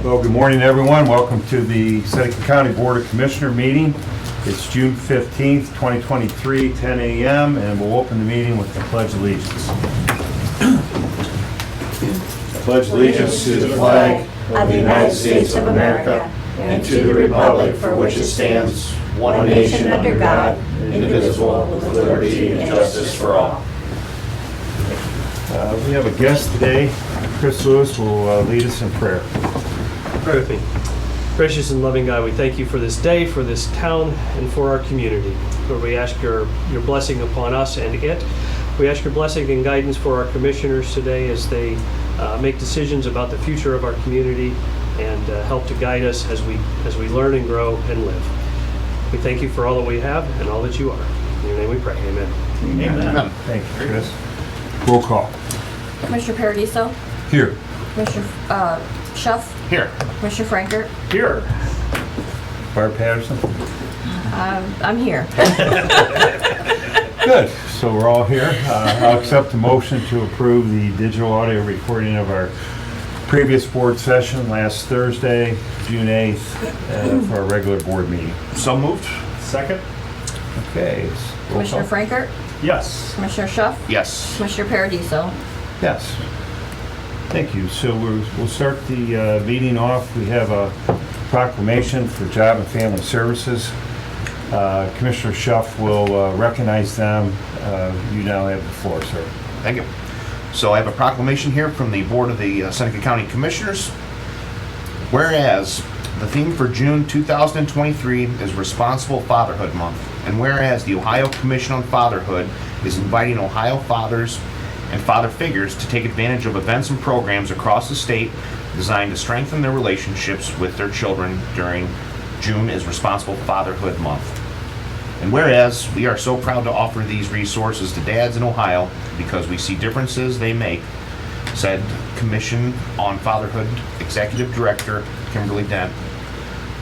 Well, good morning, everyone. Welcome to the Seneca County Board of Commissioner meeting. It's June 15th, 2023, 10 a.m., and we'll open the meeting with the Pledge of Allegiance. I pledge allegiance to the flag of the United States of America and to the republic for which it stands, one nation under God, indivisible, with liberty and justice for all. We have a guest today. Chris Lewis will lead us in prayer. Pray with me. Gracious and loving God, we thank you for this day, for this town, and for our community. Lord, we ask your blessing upon us and it. We ask your blessing and guidance for our commissioners today as they make decisions about the future of our community and help to guide us as we learn and grow and live. We thank you for all that we have and all that you are. In your name we pray. Amen. Amen. Thank you, Chris. Roll call. Commissioner Paradiso, Here. Commissioner Schuff, Here. Commissioner Frankert, Here. Barb Patterson. I'm here. Good. So we're all here. I'll accept the motion to approve the digital audio recording of our previous board session last Thursday, June 8th, for our regular board meeting. So moved. Second? Okay. Roll Commissioner call. Frankert, Yes. Commissioner Schuff, Yes. Commissioner Paradiso. Yes. Thank you. So we'll start the meeting off. We have a proclamation for Job and Family Services. Commissioner Schuff will recognize them. You now have the floor, sir. Thank you. So I have a proclamation here from the Board of the Seneca County Commissioners. Whereas the theme for June 2023 is Responsible Fatherhood Month, and whereas the Ohio Commission on Fatherhood is inviting Ohio fathers and father figures to take advantage of events and programs across the state designed to strengthen their relationships with their children during June is Responsible Fatherhood Month. And whereas we are so proud to offer these resources to dads in Ohio because we see differences they make, said Commission on Fatherhood Executive Director Kimberly Dent.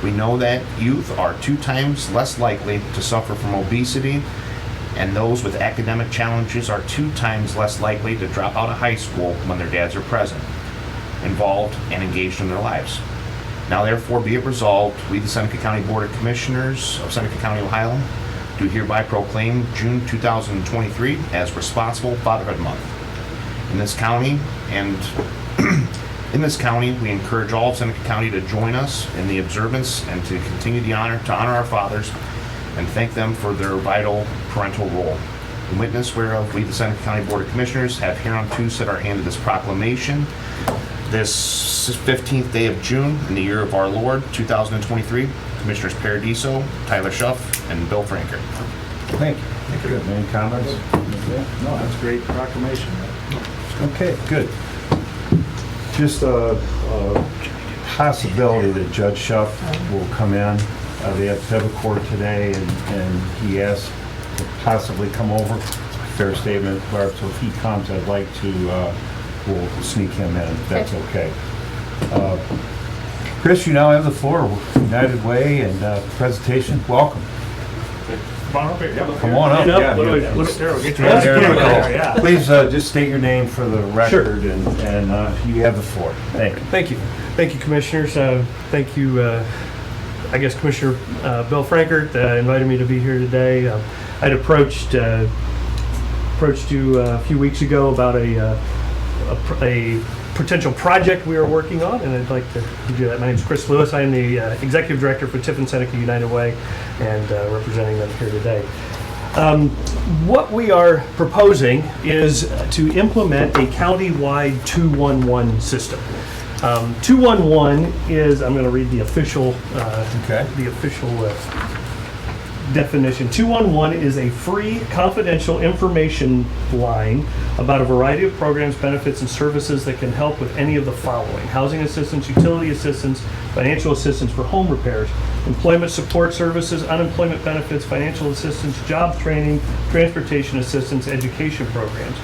We know that youth are 2 times less likely to suffer from obesity, and those with academic challenges are 2 times less likely to drop out of high school when their dads are present, involved, and engaged in their lives. Now therefore be it resolved, we the Seneca County Board of Commissioners of Seneca County, Ohio, do hereby proclaim June 2023 as Responsible Fatherhood Month. In this county, we encourage all of Seneca County to join us in the observance and to continue to honor our fathers and thank them for their vital parental role. In witness whereof we, the Seneca County Board of Commissioners, have hereunto set our hand to this proclamation. This 15th day of June in the year of our Lord, 2023, Commissioners Paradiso, Tyler Schuff, and Bill Frankert. Thank you. Thank you. Any comments? No, that's a great proclamation. Okay, good. Just a possibility that Judge Schuff will come in. They have Federal Court today, and he asked to possibly come over. Fair statement, Barb. So if he comes, I'd like to, we'll sneak him in, if that's okay. Chris, you now have the floor. United Way and presentation. Welcome. Come on up. Yeah, Yeah. Please just state your name for the record, and you have the floor. Thank you. Thank you. Thank you, Commissioners. Thank you, I guess, Commissioner Bill Frankert invited me to be here today. I'd approached you a few weeks ago about a potential project we are working on, and I'd like to do that. My name is Chris Lewis. I am the Executive Director for Tiffin Seneca United Way and representing them here today. What we are proposing is to implement a county-wide 211 system. 211 is, I'm going to read the official, Okay. Definition. 211 is a free, confidential information line about a variety of programs, benefits, and services that can help with any of the following: housing assistance, utility assistance, financial assistance for home repairs, employment support services, unemployment benefits, financial assistance, job training, transportation assistance, education programs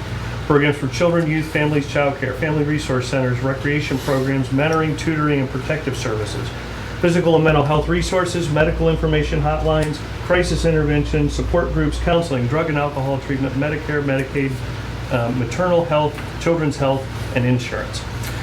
for children, youth, families, child care, family resource centers, recreation programs, mentoring, tutoring, and protective services, physical and mental health resources, medical information hotlines, crisis intervention, support groups, counseling, drug and alcohol treatment, Medicare, Medicaid, maternal health, children's health, and insurance.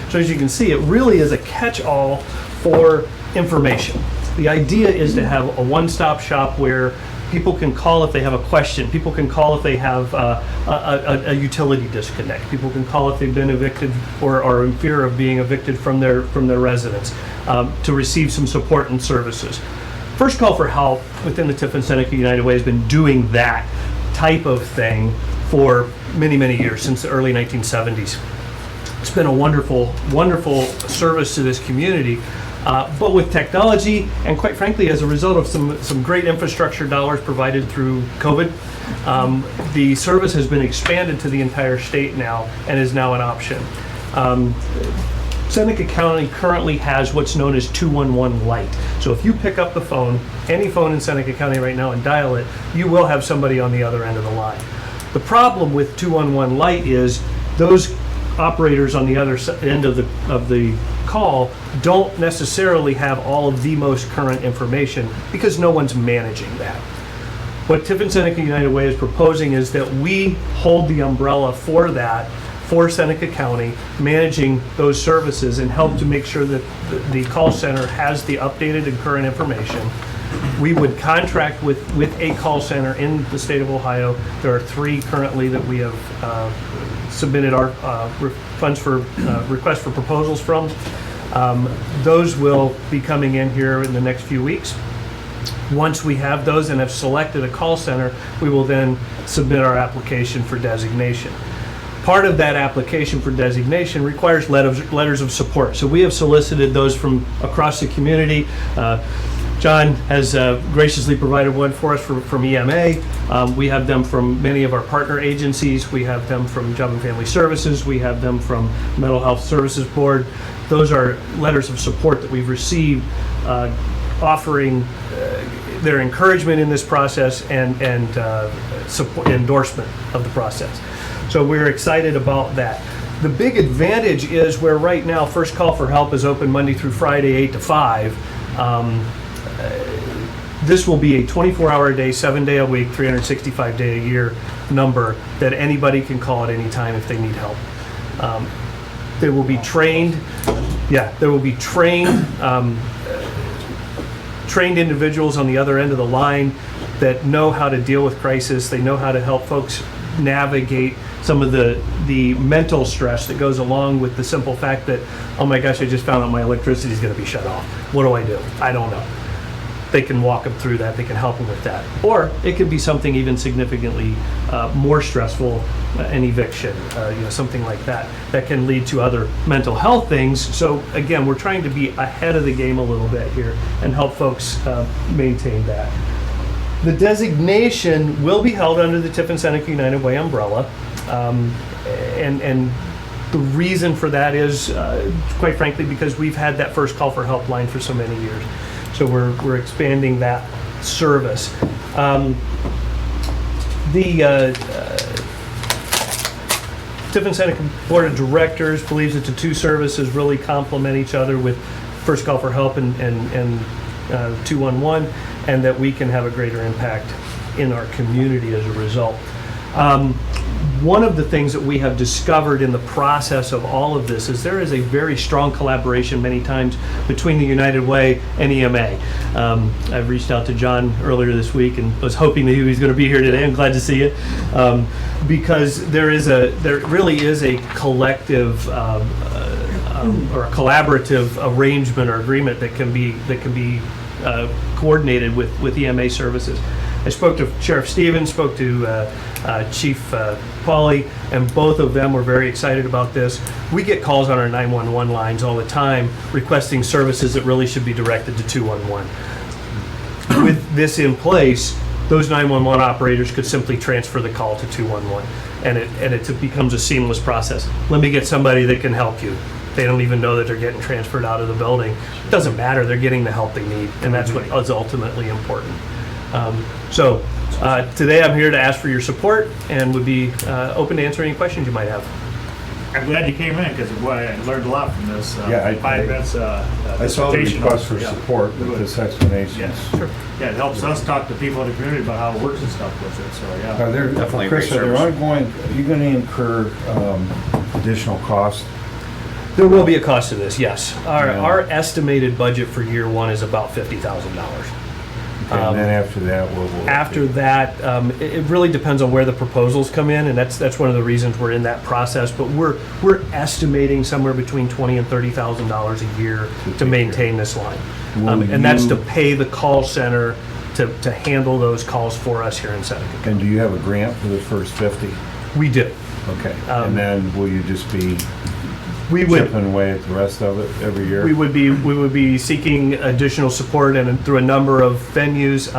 So as you can see, it really is a catch-all for information. The idea is to have a one-stop shop where people can call if they have a question. People can call if they have a utility disconnect. People can call if they've been evicted or are in fear of being evicted from their residence, to receive some support and services. First Call for Help within the Tiffin Seneca United Way has been doing that type of thing for many, many years, since the early 1970s. It's been a wonderful, wonderful service to this community. But with technology, and quite frankly, as a result of some great infrastructure dollars provided through COVID, the service has been expanded to the entire state now and is now an option. Seneca County currently has what's known as 211 Lite. So if you pick up the phone, any phone in Seneca County right now, and dial it, you will have somebody on the other end of the line. The problem with 211 Lite is those operators on the other end of the call don't necessarily have all of the most current information because no one's managing that. What Tiffin Seneca United Way is proposing is that we hold the umbrella for that, for Seneca County, managing those services and help to make sure that the call center has the updated and current information. We would contract with a call center in the state of Ohio. There are 3 currently that we have submitted our requests for proposals from. Those will be coming in here in the next few weeks. Once we have those and have selected a call center, we will then submit our application for designation. Part of that application for designation requires letters of support. So we have solicited those from across the community. John has graciously provided one for us from EMA. We have them from many of our partner agencies. We have them from Job and Family Services. We have them from Mental Health Services Board. Those are letters of support that we've received, offering their encouragement in this process and support, endorsement of the process. So we're excited about that. The big advantage is where right now First Call for Help is open Monday through Friday, 8 to 5. This will be a 24-hour a day, 7-day a week, 365-day a year number that anybody can call at any time if they need help. They will be trained. Yeah, there will be trained individuals on the other end of the line that know how to deal with crisis. They know how to help folks navigate some of the mental stress that goes along with the simple fact that, oh my gosh, I just found out my electricity is going to be shut off. What do I do? I don't know. They can walk them through that. They can help them with that. Or it could be something even significantly more stressful, an eviction, something like that, that can lead to other mental health things. So again, we're trying to be ahead of the game a little bit here and help folks maintain that. The designation will be held under the Tiffin Seneca United Way umbrella. And the reason for that is, quite frankly, because we've had that First Call for Help line for so many years. So we're expanding that service. The Tiffin Seneca Board of Directors believes that the 2 services really complement each other with First Call for Help and 211, and that we can have a greater impact in our community as a result. One of the things that we have discovered in the process of all of this is there is a very strong collaboration many times between the United Way and EMA. I've reached out to John earlier this week and was hoping that he was going to be here today. I'm glad to see you, because there really is a collective or a collaborative arrangement or agreement that can be coordinated with EMA services. I spoke to Sheriff Stevens, spoke to Chief Pauly, and both of them were very excited about this. We get calls on our 911 lines all the time requesting services that really should be directed to 211. With this in place, those 911 operators could simply transfer the call to 211, and it becomes a seamless process. Let me get somebody that can help you. They don't even know that they're getting transferred out of the building. It doesn't matter, they're getting the help they need, and that's what is ultimately important. So today I'm here to ask for your support and would be open to answer any questions you might have. I'm glad you came in because I learned a lot from this. Yeah, 5 minutes. I saw the request for support with this explanation. Yes, sure. Yeah, it helps us talk to people in the community about how it works and stuff with it. So yeah, Are there, Definitely a Chris, great are there service. ongoing, are you going to incur additional costs There will be a cost to this, yes. Yeah. Our estimated budget for year one is about $50,000. And then after that, we'll. After that, it really depends on where the proposals come in, and that's one of the reasons we're in that process. But we're estimating somewhere between $20,000 and $30,000 a year to maintain this line, Will and that's to you- pay the call center to handle those calls for us here in Seneca. And do you have a grant for the first 50? We do. Okay. Um, And then will you just be We would. chipping away at the rest of it every year? We would be seeking additional support and through a number of venues.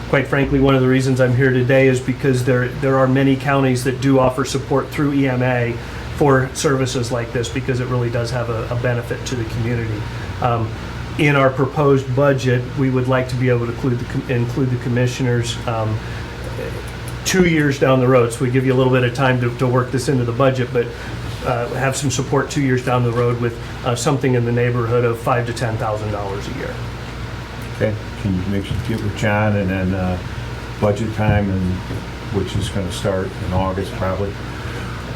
Quite frankly, one of the reasons I'm here today is because there are many counties that do offer support through EMA for services like this, because it really does have a benefit to the community. In our proposed budget, we would like to be able to include the commissioners 2 years down the road. So we give you a little bit of time to work this into the budget, but have some support 2 years down the road with something in the neighborhood of $5,000 to $10,000 a year. Okay, can you make sure to get with John, and then budget time, and which is gonna start in August probably?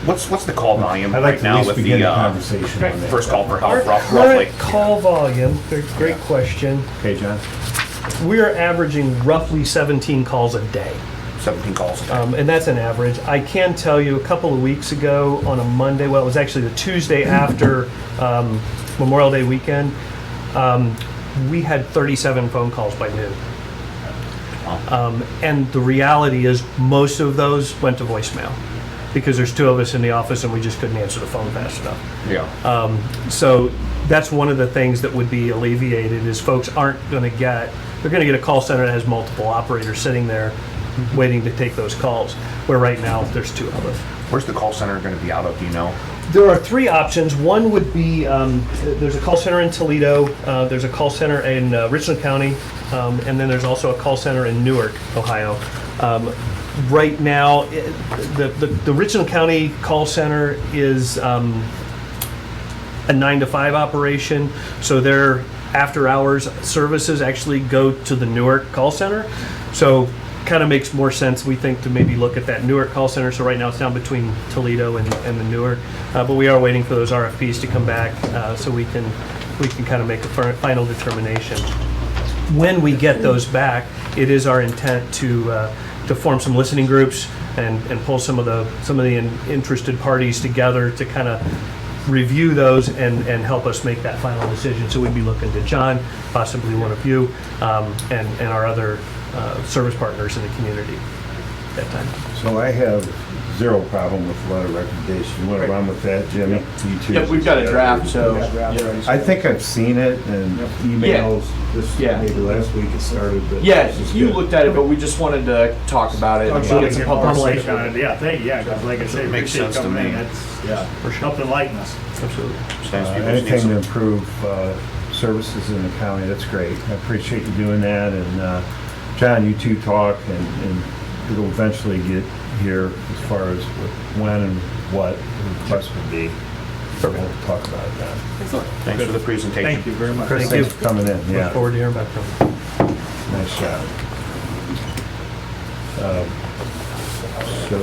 What's the call volume I'd like right to at now least with begin the the conversation on that. first call for Our help, roughly? current call volume, great question. Okay, John? We are averaging roughly 17 calls a day. 17 calls a day. And that's an average. I can tell you, a couple of weeks ago on a Monday, well, it was actually the Tuesday after Memorial Day weekend, we had 37 phone calls by noon. And the reality is, most of those went to voicemail, because there's two of us in the office and we just couldn't answer the phone fast enough. Yeah. So that's one of the things that would be alleviated, is folks aren't going to they're going to get a call center that has multiple operators sitting there waiting to take those calls, where right now there's two of us. Where's the call center going to be out of, do you know? There are three options. One would be, there's a call center in Toledo, there's a call center in Richland County, and then there's also a call center in Newark, Ohio. Right now, the Richland County call center is a 9 to 5 operation, so their after-hours services actually go to the Newark call center. So kind of makes more sense, we think, to maybe look at that Newark call center. So right now it's down between Toledo and the Newark, but we are waiting for those RFPs to come back, so we can kind of make a final determination. When we get those back, it is our intent to form some listening groups and pull some of the interested parties together to kind of review those and help us make that final decision. So we'd be looking to John, possibly one of you, and our other service partners in the community at that time. So I have zero problem with the letter of recommendation. You want to run with that, Jimmy? You too? Yep, we've got a draft, so. I think I've seen it in emails, this, Yeah. maybe last week it started, but. Yeah, this is you good. looked at it, but we just wanted to talk about it and get some public Public safety. on it. Yeah, thank you, yeah, because like I say, Makes appreciate sense to coming in. me. It's, yeah, helped enlighten us. Absolutely. Stands people need Anything to some- improve services in the county, that's great. I appreciate you doing that, and John, you two talk, and it'll eventually get here as far as when and what the request would be. We'll talk about it then. Thanks for the presentation. Thank you very much. Chris, Thanks for coming in, Look yeah, forward to hearing back from you. nice job. So,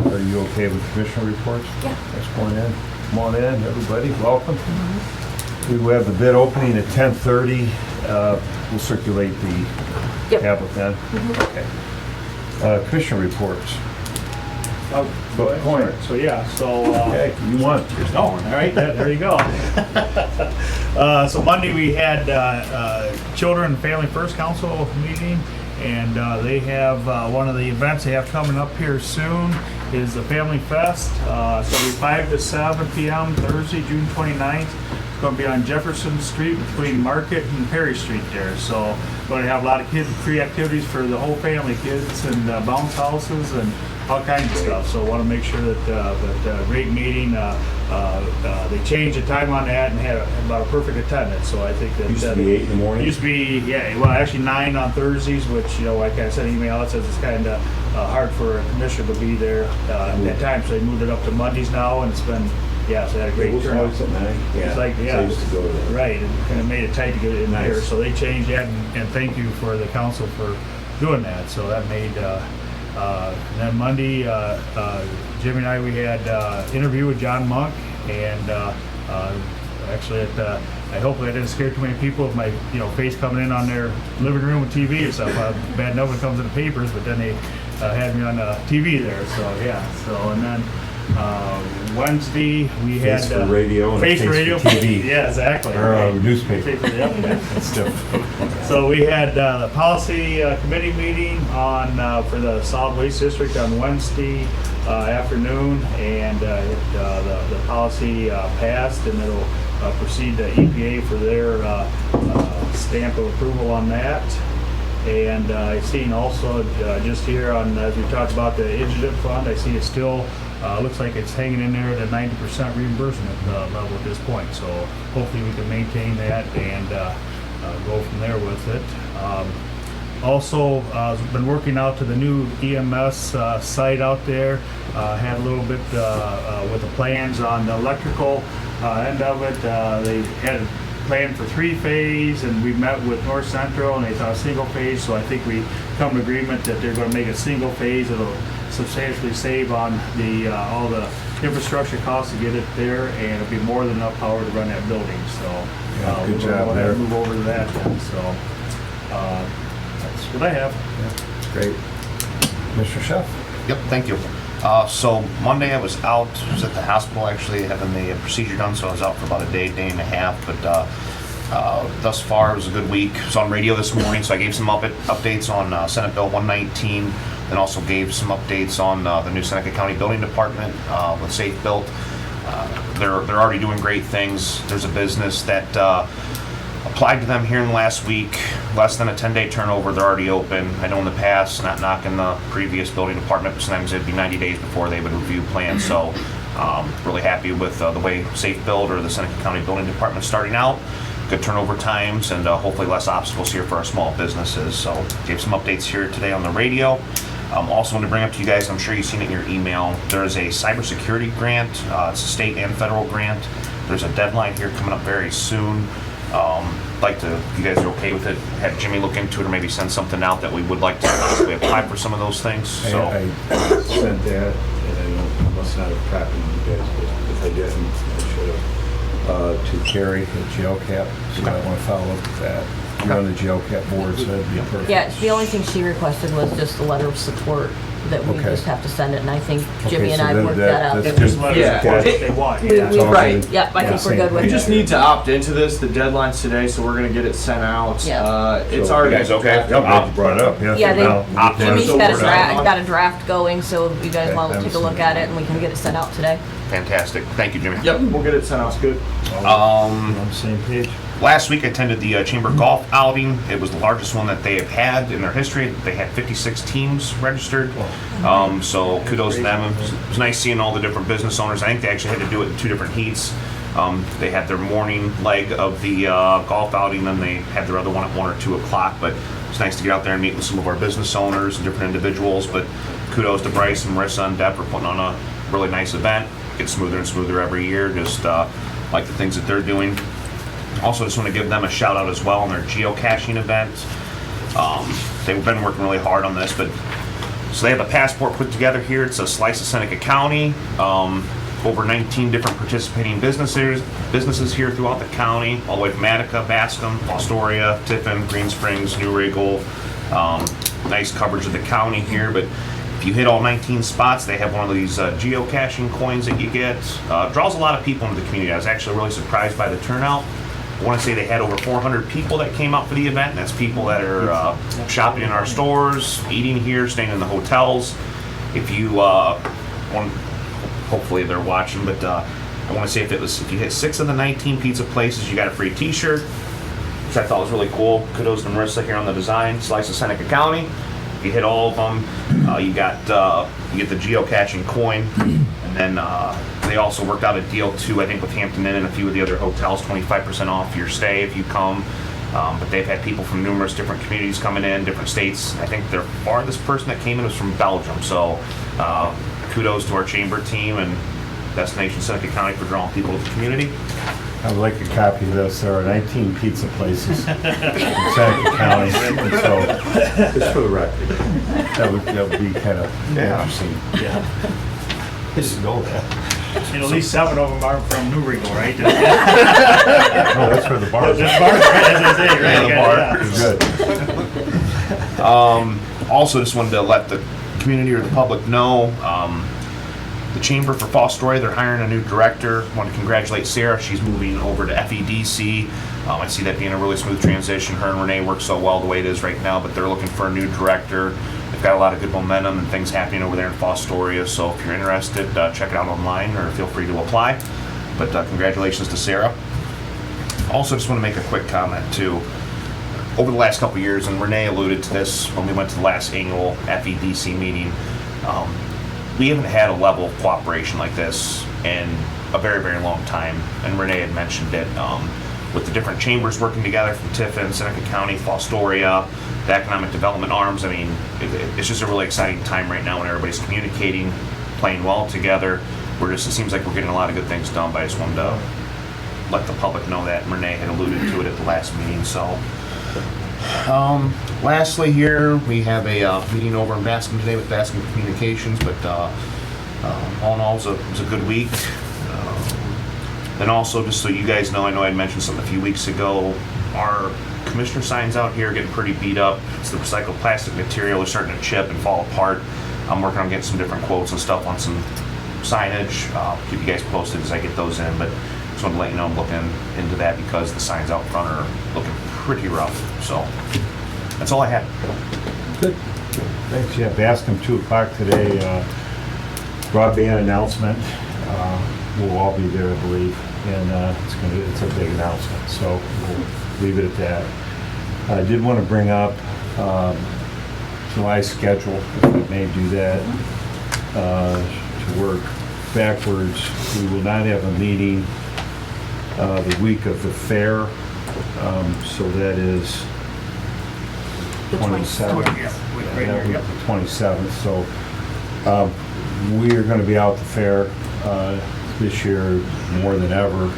are you okay with commissioner reports? Yeah. Let's go in. Come on in, everybody, welcome. We will have the bid opening at 10:30. We'll circulate the Yep. tablet then. Okay. Commissioner reports. Oh, Go ahead. So, yeah, so, Okay, you want. Oh, all right, there you go. So Monday, we had Children and Family First Council meeting, and they have, one of the events they have coming up here soon is the Family Fest. So it'll be 5 to 7 p.m. Thursday, June 29th. It's going to be on Jefferson Street between Market and Perry Street there. So we're going to have a lot of free activities for the whole family, kids and bounce houses and all kinds of stuff. So I want to make sure that great meeting. They changed the time on that and had about a perfect attendance. So I think that Used to be 8 in the morning? Used to be, yeah, well, actually 9 on Thursdays, which, you know, like I sent an email, it says it's kind of hard for a commissioner to be there at that time. So they moved it up to Mondays now, and it's been, yeah, so they had a great turnout. Always at 9? It's like, yeah. I used to go there. Right, and kind of made it tight to get it in Nice. here. So they changed that, and thank you for the council for doing that. So that made, and then Monday, Jimmy and I, we had interview with John Monk, and Actually, I hope I didn't scare too many people with my face coming in on their living room with TV and stuff. Bad enough when it comes in the papers, but then they had me on TV there. So yeah. So and then Wednesday we had Face for radio and face face for radio TV. Yeah, exactly. Or newspaper. Yep. That's different. So we had the policy committee meeting on for the solid waste district on Wednesday afternoon, and the policy passed, and it'll proceed to EPA for their stamp of approval on that. And I've seen also just here on, as we talked about the indigent fund, I see it still looks like it's hanging in there at a 90% reimbursement level at this point. So hopefully we can maintain that and go from there with it. Also, been working out to the new EMS site out there. Had a little bit with the plans on the electrical end of it. They had a plan for 3-phase, and we met with North Central, and they thought single phase. So I think we come to agreement that they're going to make a single phase. It'll substantially save on the all the infrastructure costs to get it there, and it'll be more than enough power to run that building. So Yeah, good we'll job go ahead and there. move over to that then. So that's what I have. Great. Mr. Chef? Yep, thank you. So Monday I was out, I was at the hospital actually having the procedure done, so I was out for about a day and a half, but thus far it was a good week. I was on radio this morning, so I gave some updates on Senate Bill 119, and also gave some updates on the new Seneca County Building Department with Safe Built. They're already doing great things. There's a business that applied to them here in the last week, less than a 10-day turnover, they're already open. I know in the past, not knocking the previous building department, but sometimes it'd be 90 days before they would review plans. So really happy with the way Safe Build or the Seneca County Building Department is starting out. Good turnover times, and hopefully less obstacles here for our small businesses. So gave some updates here today on the radio. Also want to bring up to you guys, I'm sure you've seen it in your email, there is a cybersecurity grant. It's a state and federal grant. There's a deadline here coming up very soon. Like to, if you guys are okay with it, have Jimmy look into it or maybe send something out that we would like to possibly apply for some of those things. So I sent that, and I must not have copied you guys, but if I didn't, I should have. To Carrie at GeoCap, so I want to follow up with that. I'm on the GeoCap board, so that'd be perfect. Yeah, the only thing she requested was just a letter of support that we Okay. just have to send it, and I think Okay, Jimmy and so I then worked that out. that's Just good. let Yeah. us know what they want. We- Yeah. we- Right. Yep, I think we're good with We it. just need to opt into this. The deadline's today, so we're gonna get it sent out. Yeah. It's So, already. you guys okay? Yep, I brought it up, yeah. Yeah, so now we can- Jimmy's So got a we're draft, done. got a draft going, so if you guys Okay, want to take a look at it, and we can get it sent out today. fantastic. Thank you, Jimmy. Yep, we'll get it sent out. Good. We're on the same page. Last week I attended the Chamber Golf outing. It was the largest one that they have had in their history. They had 56 teams registered. So kudos to them. It was nice seeing all the different business owners. I think they actually had to do it in 2 different heats. They had their morning leg of the golf outing, then they had their other one at 1 or 2 o'clock. But it's nice to get out there and meet with some of our business owners and different individuals. But kudos to Bryce and Marissa and Deb for putting on a really nice event. Gets smoother and smoother every year. Just like the things that they're doing. Also, just want to give them a shout out as well on their geocaching event. They've been working really hard on this, but so they have a passport put together here. It's a slice of Seneca County. Over 19 different participating businesses here throughout the county, all the way from Attica, Bascom, Astoria, Tiffin, Green Springs, New Riegel. Nice coverage of the county here, but if you hit all 19 spots, they have one of these geocaching coins that you get. Draws a lot of people into the community. I was actually really surprised by the turnout. I want to say they had over 400 people that came out for the event, and that's people that are shopping in our stores, eating here, staying in the hotels. If you want, hopefully they're watching, but I want to say if you hit 6 of the 19 pizza places, you got a free T-shirt, which I thought was really cool. Kudos to Marissa here on the design, Slice of Seneca County. If you hit all of them, you get the geocaching coin, and then they also worked out a deal too, I think, with Hampton Inn and a few of the other hotels, 25% off your stay if you come. But they've had people from numerous different communities coming in, different states. I think their farthest person that came in was from Belgium. So kudos to our chamber team and Destination Seneca County for drawing people to the community. I would like a copy of this. There are 19 pizza places in Seneca County, and so Just for the record. that would be kind of interesting. Yeah. I didn't know that. And at least 7 of them are from New Rico, right? No, that's where the bar is. Just Bart, as I say, right? Yeah, Yeah. the Good. Also, just wanted to let the community or the public know, the Chamber for Fostoria, they're hiring a new director. Want to congratulate Sarah. She's moving over to FEDC. I see that being a really smooth transition. Her and Renee work so well the way it is right now, but they're looking for a new director. They've got a lot of good momentum and things happening over there in Fostoria, so if you're interested, check it out online or feel free to apply. But congratulations to Sarah. Also, just want to make a quick comment too. Over the last couple of years, and Renee alluded to this when we went to the last annual FEDC meeting, we haven't had a level of cooperation like this in a very, very long time. And Renee had mentioned it with the different chambers working together from Tiffin, Seneca County, Fostoria, the economic development arms. I mean, it's just a really exciting time right now when everybody's communicating, playing well together. It seems like we're getting a lot of good things done, but I just wanted to let the public know that. Renee had alluded to it at the last meeting, so. Lastly here, we have a meeting over in Bascom today with Bascom Communications, but all in all, it was a good week. And also, just so you guys know, I know I mentioned something a few weeks ago, our commissioner signs out here are getting pretty beat up. It's the recycled plastic material. They're starting to chip and fall apart. I'm working on getting some different quotes and stuff on some signage. Keep you guys posted as I get those in, but just wanted to let you know I'm looking into that because the signs out front are looking pretty rough. So that's all I had. Good. Thanks. Yeah, Bascom, 2 o'clock today. Broadband announcement. We'll all be there, I believe, and it's a big announcement. So we'll leave it at that. I did want to bring up July schedule, if we may do that, to work backwards. We will not have a meeting the week of the fair, so that is The 27th. Right That here, week, the 27th. So we are going to be out at the fair this year more than ever.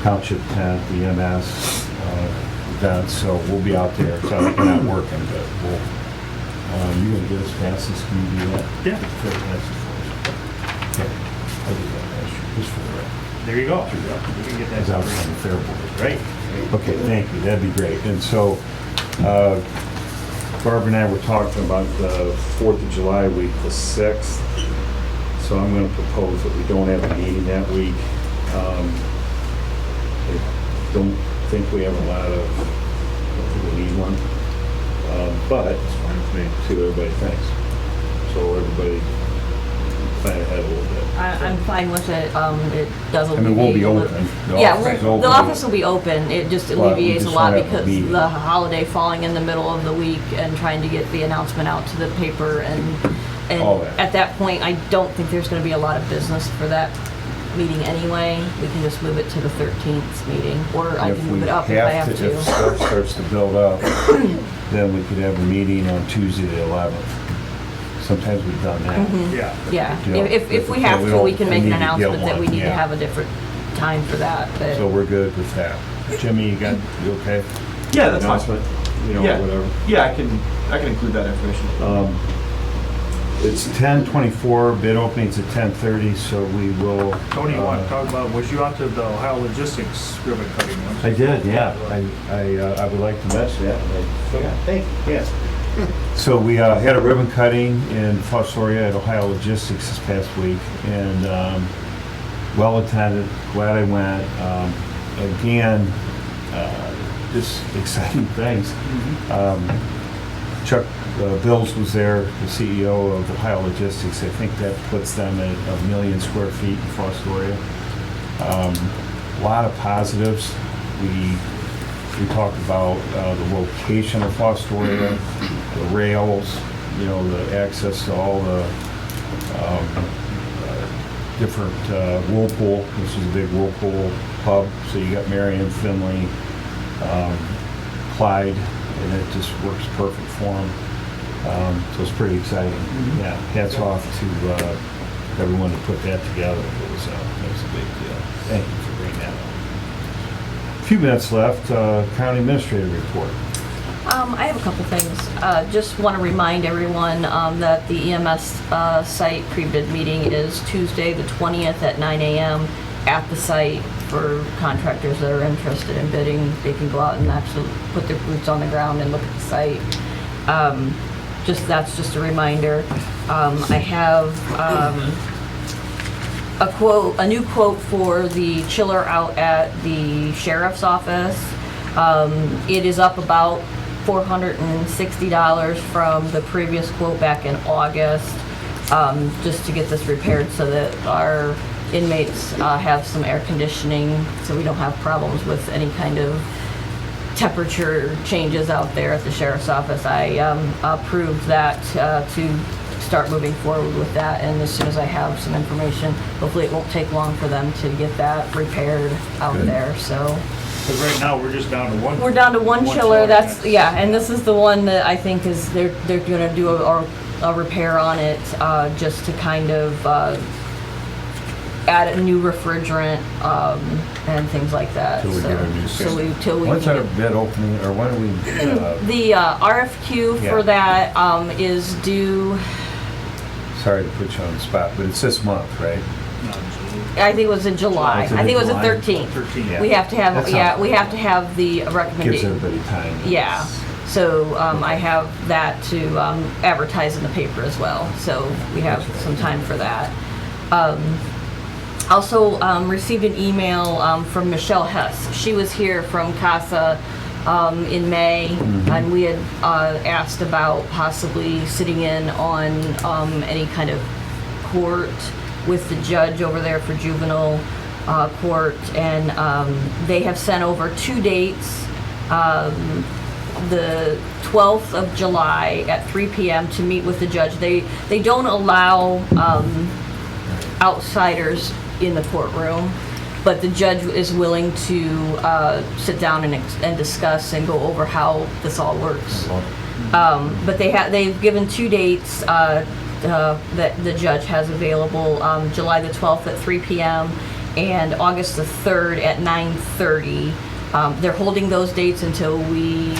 Township tent, the EMS events, so we'll be out there. So we're not working, but we'll. You gonna get us passes? Can you do that? Yeah. Fair passes for us. Okay. I'll do that last year, just for the record. There you go. You can get As that. I was on the fair board. Right. Okay, thank you, that'd be great. And so, Barbara and I were talking about the 4th of July week, the 6th. So I'm gonna propose that we don't have a meeting that week. I don't think we have a lot of, I don't think we need one. But it's fine with me, see what everybody thinks. So everybody plan ahead a little bit. I'm fine with it. It does I mean, we'll be alleviate a open. little- The Yeah, office is the open. office will be open. It just But we alleviates a just lot won't have a because meeting. the holiday falling in the middle of the week and trying to get the announcement out to the paper All and that. at that point, I don't think there's gonna be a lot of business for that meeting anyway. We can just move it to the 13th meeting, or I If can we move it up if I have If to. stuff starts to build up, then we could have a meeting on Tuesday the 11th. Sometimes we've done that. Yeah. Yeah, You know, if we if have we to, we don't can make an need to get announcement that one, we need to yeah. have a different time for that, but. So we're good with that. Jimmy, you okay? Yeah, that's fine. Announcement, you know, Yeah. whatever. Yeah, I can include that information. It's 10:24, bid opening's at 10:30, so we will. Tony, you want to talk about, was you out to the Ohio Logistics ribbon cutting once? I did, yeah. I would like to mention that. I forgot. Thank you. Yes. So we had a ribbon cutting in Fostoria at Ohio Logistics this past week, and well attended. Glad I went. Again, just exciting things. Chuck Bills was there, the CEO of Ohio Logistics. I think that puts them at 1 million square feet in Fostoria. A lot of positives. We talked about the location of Fostoria, the rails, you know, the access to all the different Whirlpool. This is a big Whirlpool hub, so you got Marion, Finley, Clyde, and it just works perfect for them. So it's pretty exciting. Yeah, hats off to everyone who put that together. It was a big deal. Thank you for bringing that up. A few minutes left. County Administrative Report. I have a couple things. Just want to remind everyone that the EMS site pre-bid meeting is Tuesday, the 20th at 9 a.m. at the site for contractors that are interested in bidding. They can go out and actually put their boots on the ground and look at the site. That's just a reminder. I have a new quote for the chiller out at the sheriff's office. It is up about $460 from the previous quote back in August, just to get this repaired so that our inmates have some air conditioning, so we don't have problems with any kind of temperature changes out there at the sheriff's office. I approved that to start moving forward with that, and as soon as I have some information, hopefully it won't take long for them to get that repaired out Good. there, so. Because right now, we're just down to one. We're down to one chiller, that's, next. yeah, and this is the one that I think is, they're gonna do a repair on it, just to kind of, add a new refrigerant, and things like that. Till we So- get a new so system. till we When's can our get- bid opening, or when do we, The RFQ Yeah. for that is due, sorry to put you on the spot, but it's this month, right? I think it was in July. It's in I think it was the July. 13th. 13. Yeah. We have to have, That yeah, sounds we good. have to have the Gives recommendation. everybody time. Yeah, so I have that to advertise in the paper as well, so we have some time for that. Also received an email from Michelle Hess. She was here from CASA in May, and we had asked about possibly sitting in on any kind of court with the judge over there for juvenile court, and they have sent over 2 dates. The 12th of July at 3 p.m. to meet with the judge. They don't allow outsiders in the courtroom, but the judge is willing to sit down and discuss and go over how this all works. But they've given 2 dates that the judge has available: July the 12th at 3 p.m. and August the 3rd at 9:30. They're holding those dates until we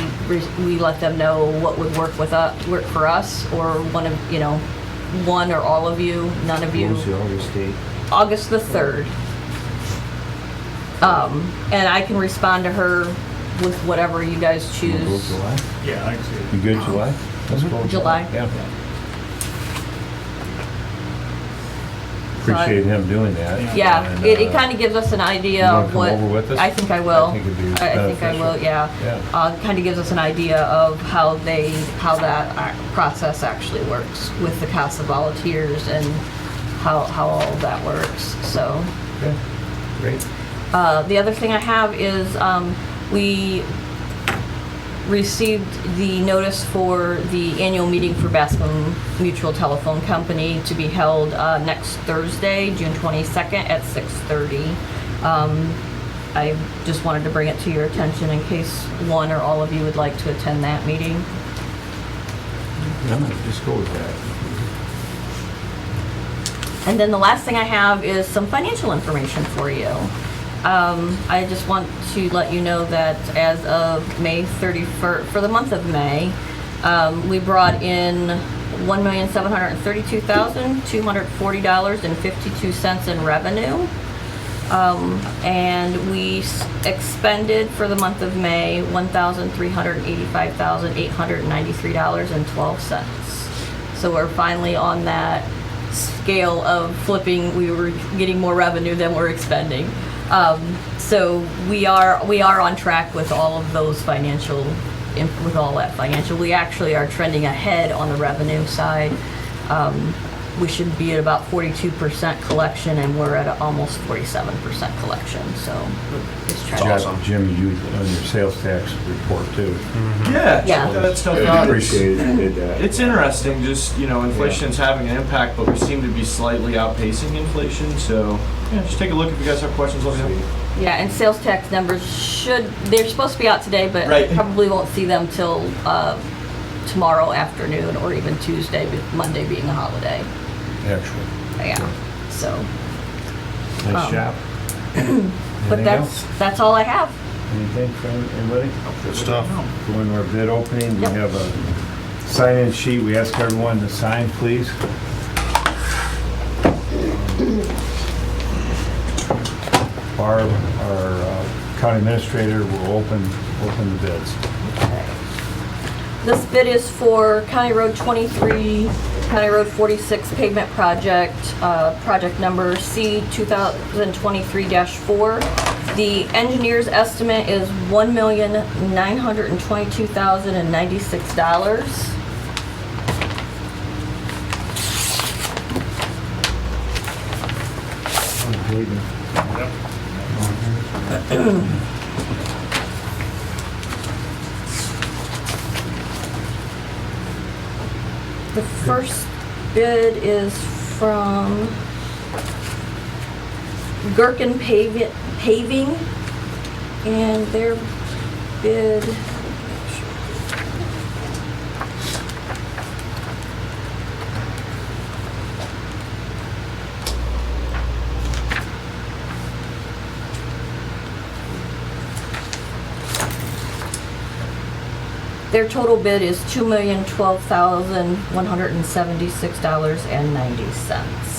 let them know what would work for us, or one or all of you, none of you. What was the August date? August the 3rd. And I can respond to her with whatever you guys You wanna go choose. July? Yeah, I can see it. You good July? Let's go July. Yeah. Appreciate him doing that. Yeah, And, it kind of gives us an idea you wanna of come what. over with us? I think I will. I think it'd be I think I will, beneficial. yeah. Yeah. Kind of gives us an idea of how that process actually works with the CASA volunteers and how all of that works, so. Okay, great. The other thing I have is we received the notice for the annual meeting for Bascom Mutual Telephone Company to be held next Thursday, June 22nd at 6:30. I just wanted to bring it to your attention in case one or all of you would like to attend that meeting. I'm gonna just go with that. And then the last thing I have is some financial information for you. I just want to let you know that as of May 31st, for the month of May, we brought in $1,732,240.52 in revenue. And we expended for the month of May $1,385,893.12. So we're finally on that scale of flipping. We were getting more revenue than we're expending. So we are on track with all of those financial, with all that financial. We actually are trending ahead on the revenue side. We should be at about 42% collection, and we're at almost 47% collection, so it's trending. Awesome. Jim, you on your sales tax report too. Yeah, Yeah. check that stuff I out. appreciate it. It's interesting, just, inflation's having an impact, but we seem to be slightly outpacing inflation, so, yeah, just take a look. If you guys have questions, let me know. Yeah, and sales tax numbers they're supposed to be out today, but Right. probably won't see them till tomorrow afternoon or even Tuesday, with Monday being a holiday. Actually, Yeah, so, nice Um, job. but Anything else? that's all I have. Anything from anybody? Good stuff. Going to our bid opening, we Yep. have a sign-in sheet. We ask everyone to sign, please. Barb, our county administrator, will open the bids. This bid is for County Road 23, County Road 46 pavement project, project number C 2023-4. The engineer's estimate is $1,922,096. The first bid is from Gherkin Paving, and their bid, their total bid is $2,012,176.90.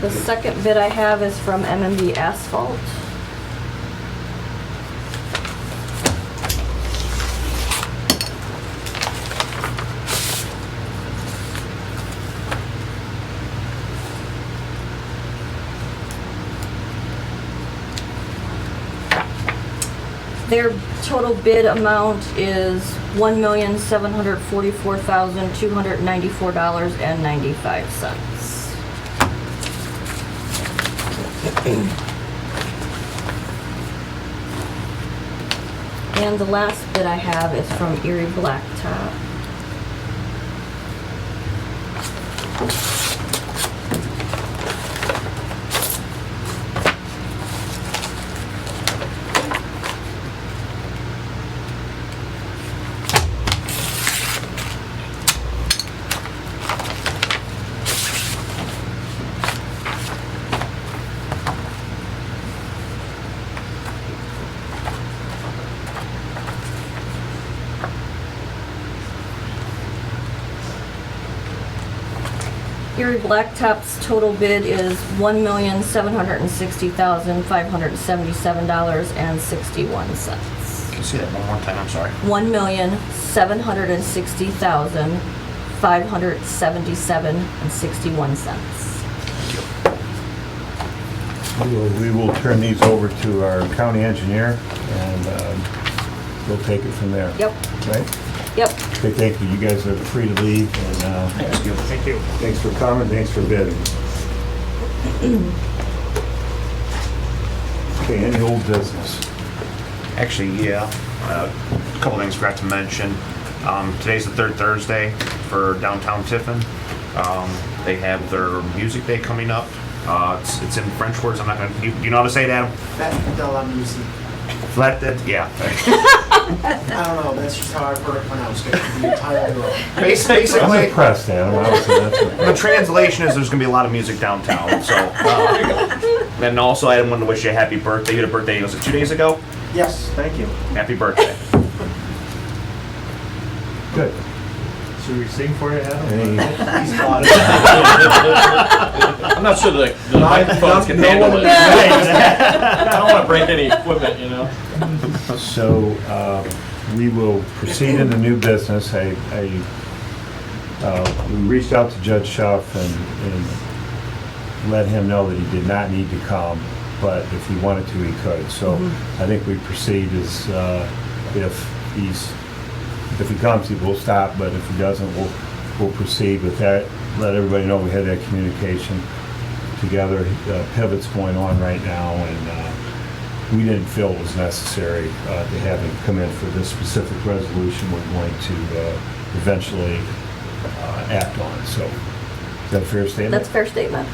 The second bid I have is from MMB Asphalt. Their total bid amount is $1,744,294.95. And the last bid I have is from Erie Blacktop. Erie Blacktop's total bid is $1,760,577.61. Can you say that one more time? I'm sorry. $1,760,577.61. We will turn these over to our county engineer, and we'll take it from there. Yep, Right? yep. Okay, thank you. You guys are free to leave, and Thank you. thanks for coming, thanks for bidding. Okay, any old business? Actually, yeah. A couple things forgot to mention. Today's the third Thursday for downtown Tiffin. They have their music day coming up. It's in French words. I'm not gonna. You know how to say it, Adam? Fête de la musique. Flat that. Yeah. I don't know, that's just how I've heard it pronounced. It could be entirely wrong. I'm Basically, impressed, Adam. Obviously, that's the translation is there's gonna be a lot of music downtown. So, and also I wanted to wish you a happy birthday. You had a birthday. Was it 2 days ago? Yes, thank you. Happy birthday. good. Should we sing for you, Adam? Any, He's got it. I'm not sure the microphones can no handle one- it. I don't want to break any equipment, you know? so, we will proceed into new business. We reached out to Judge Schuff and let him know that he did not need to come, but if he wanted to, he could. So I think we proceed as, if he comes, he will stop, but if he doesn't, we'll proceed with that. Let everybody know we had that communication together. Pivot's going on right now, and we didn't feel it was necessary to have him come in for this specific resolution we're going to eventually act on. So, is that a fair statement? That's a fair statement.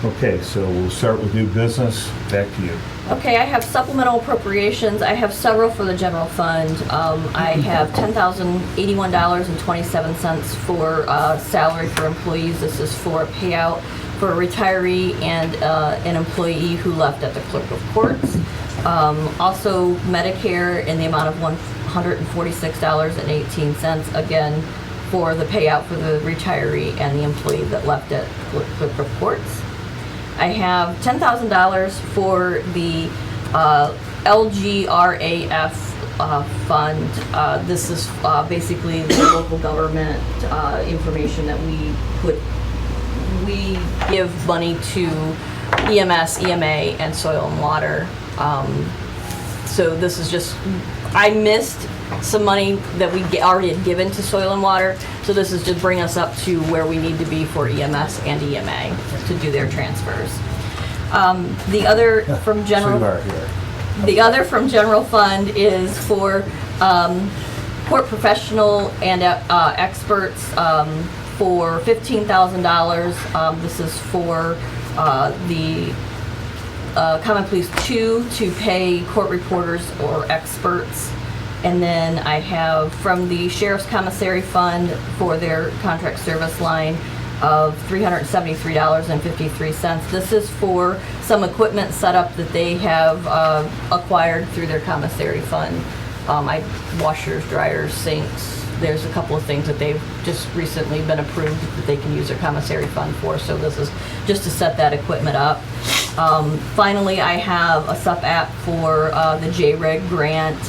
Okay, so we'll start with new business. Back to you. Okay, I have supplemental appropriations. I have several for the general fund. I have $10,081.27 for salary for employees. This is for a payout for a retiree and an employee who left at the clerk of courts. Also Medicare in the amount of $146.18, again, for the payout for the retiree and the employee that left at clerk of courts. I have $10,000 for the LGRAF fund. This is basically the local government information that we give money to EMS, EMA, and soil and water. So this is just, I missed some money that we already had given to soil and water. So this is just bring us up to where we need to be for EMS and EMA to do their transfers. The other from general, the other from general fund is for court professional and experts for $15,000. This is for the Common Police 2 to pay court reporters or experts. And then I have from the Sheriff's Commissary Fund for their contract service line of $373.53. This is for some equipment setup that they have acquired through their commissary fund. Washers, dryers, sinks. There's a couple of things that they've just recently been approved that they can use their commissary fund for. So this is just to set that equipment up. Finally, I have a SUP app for the JRIG grant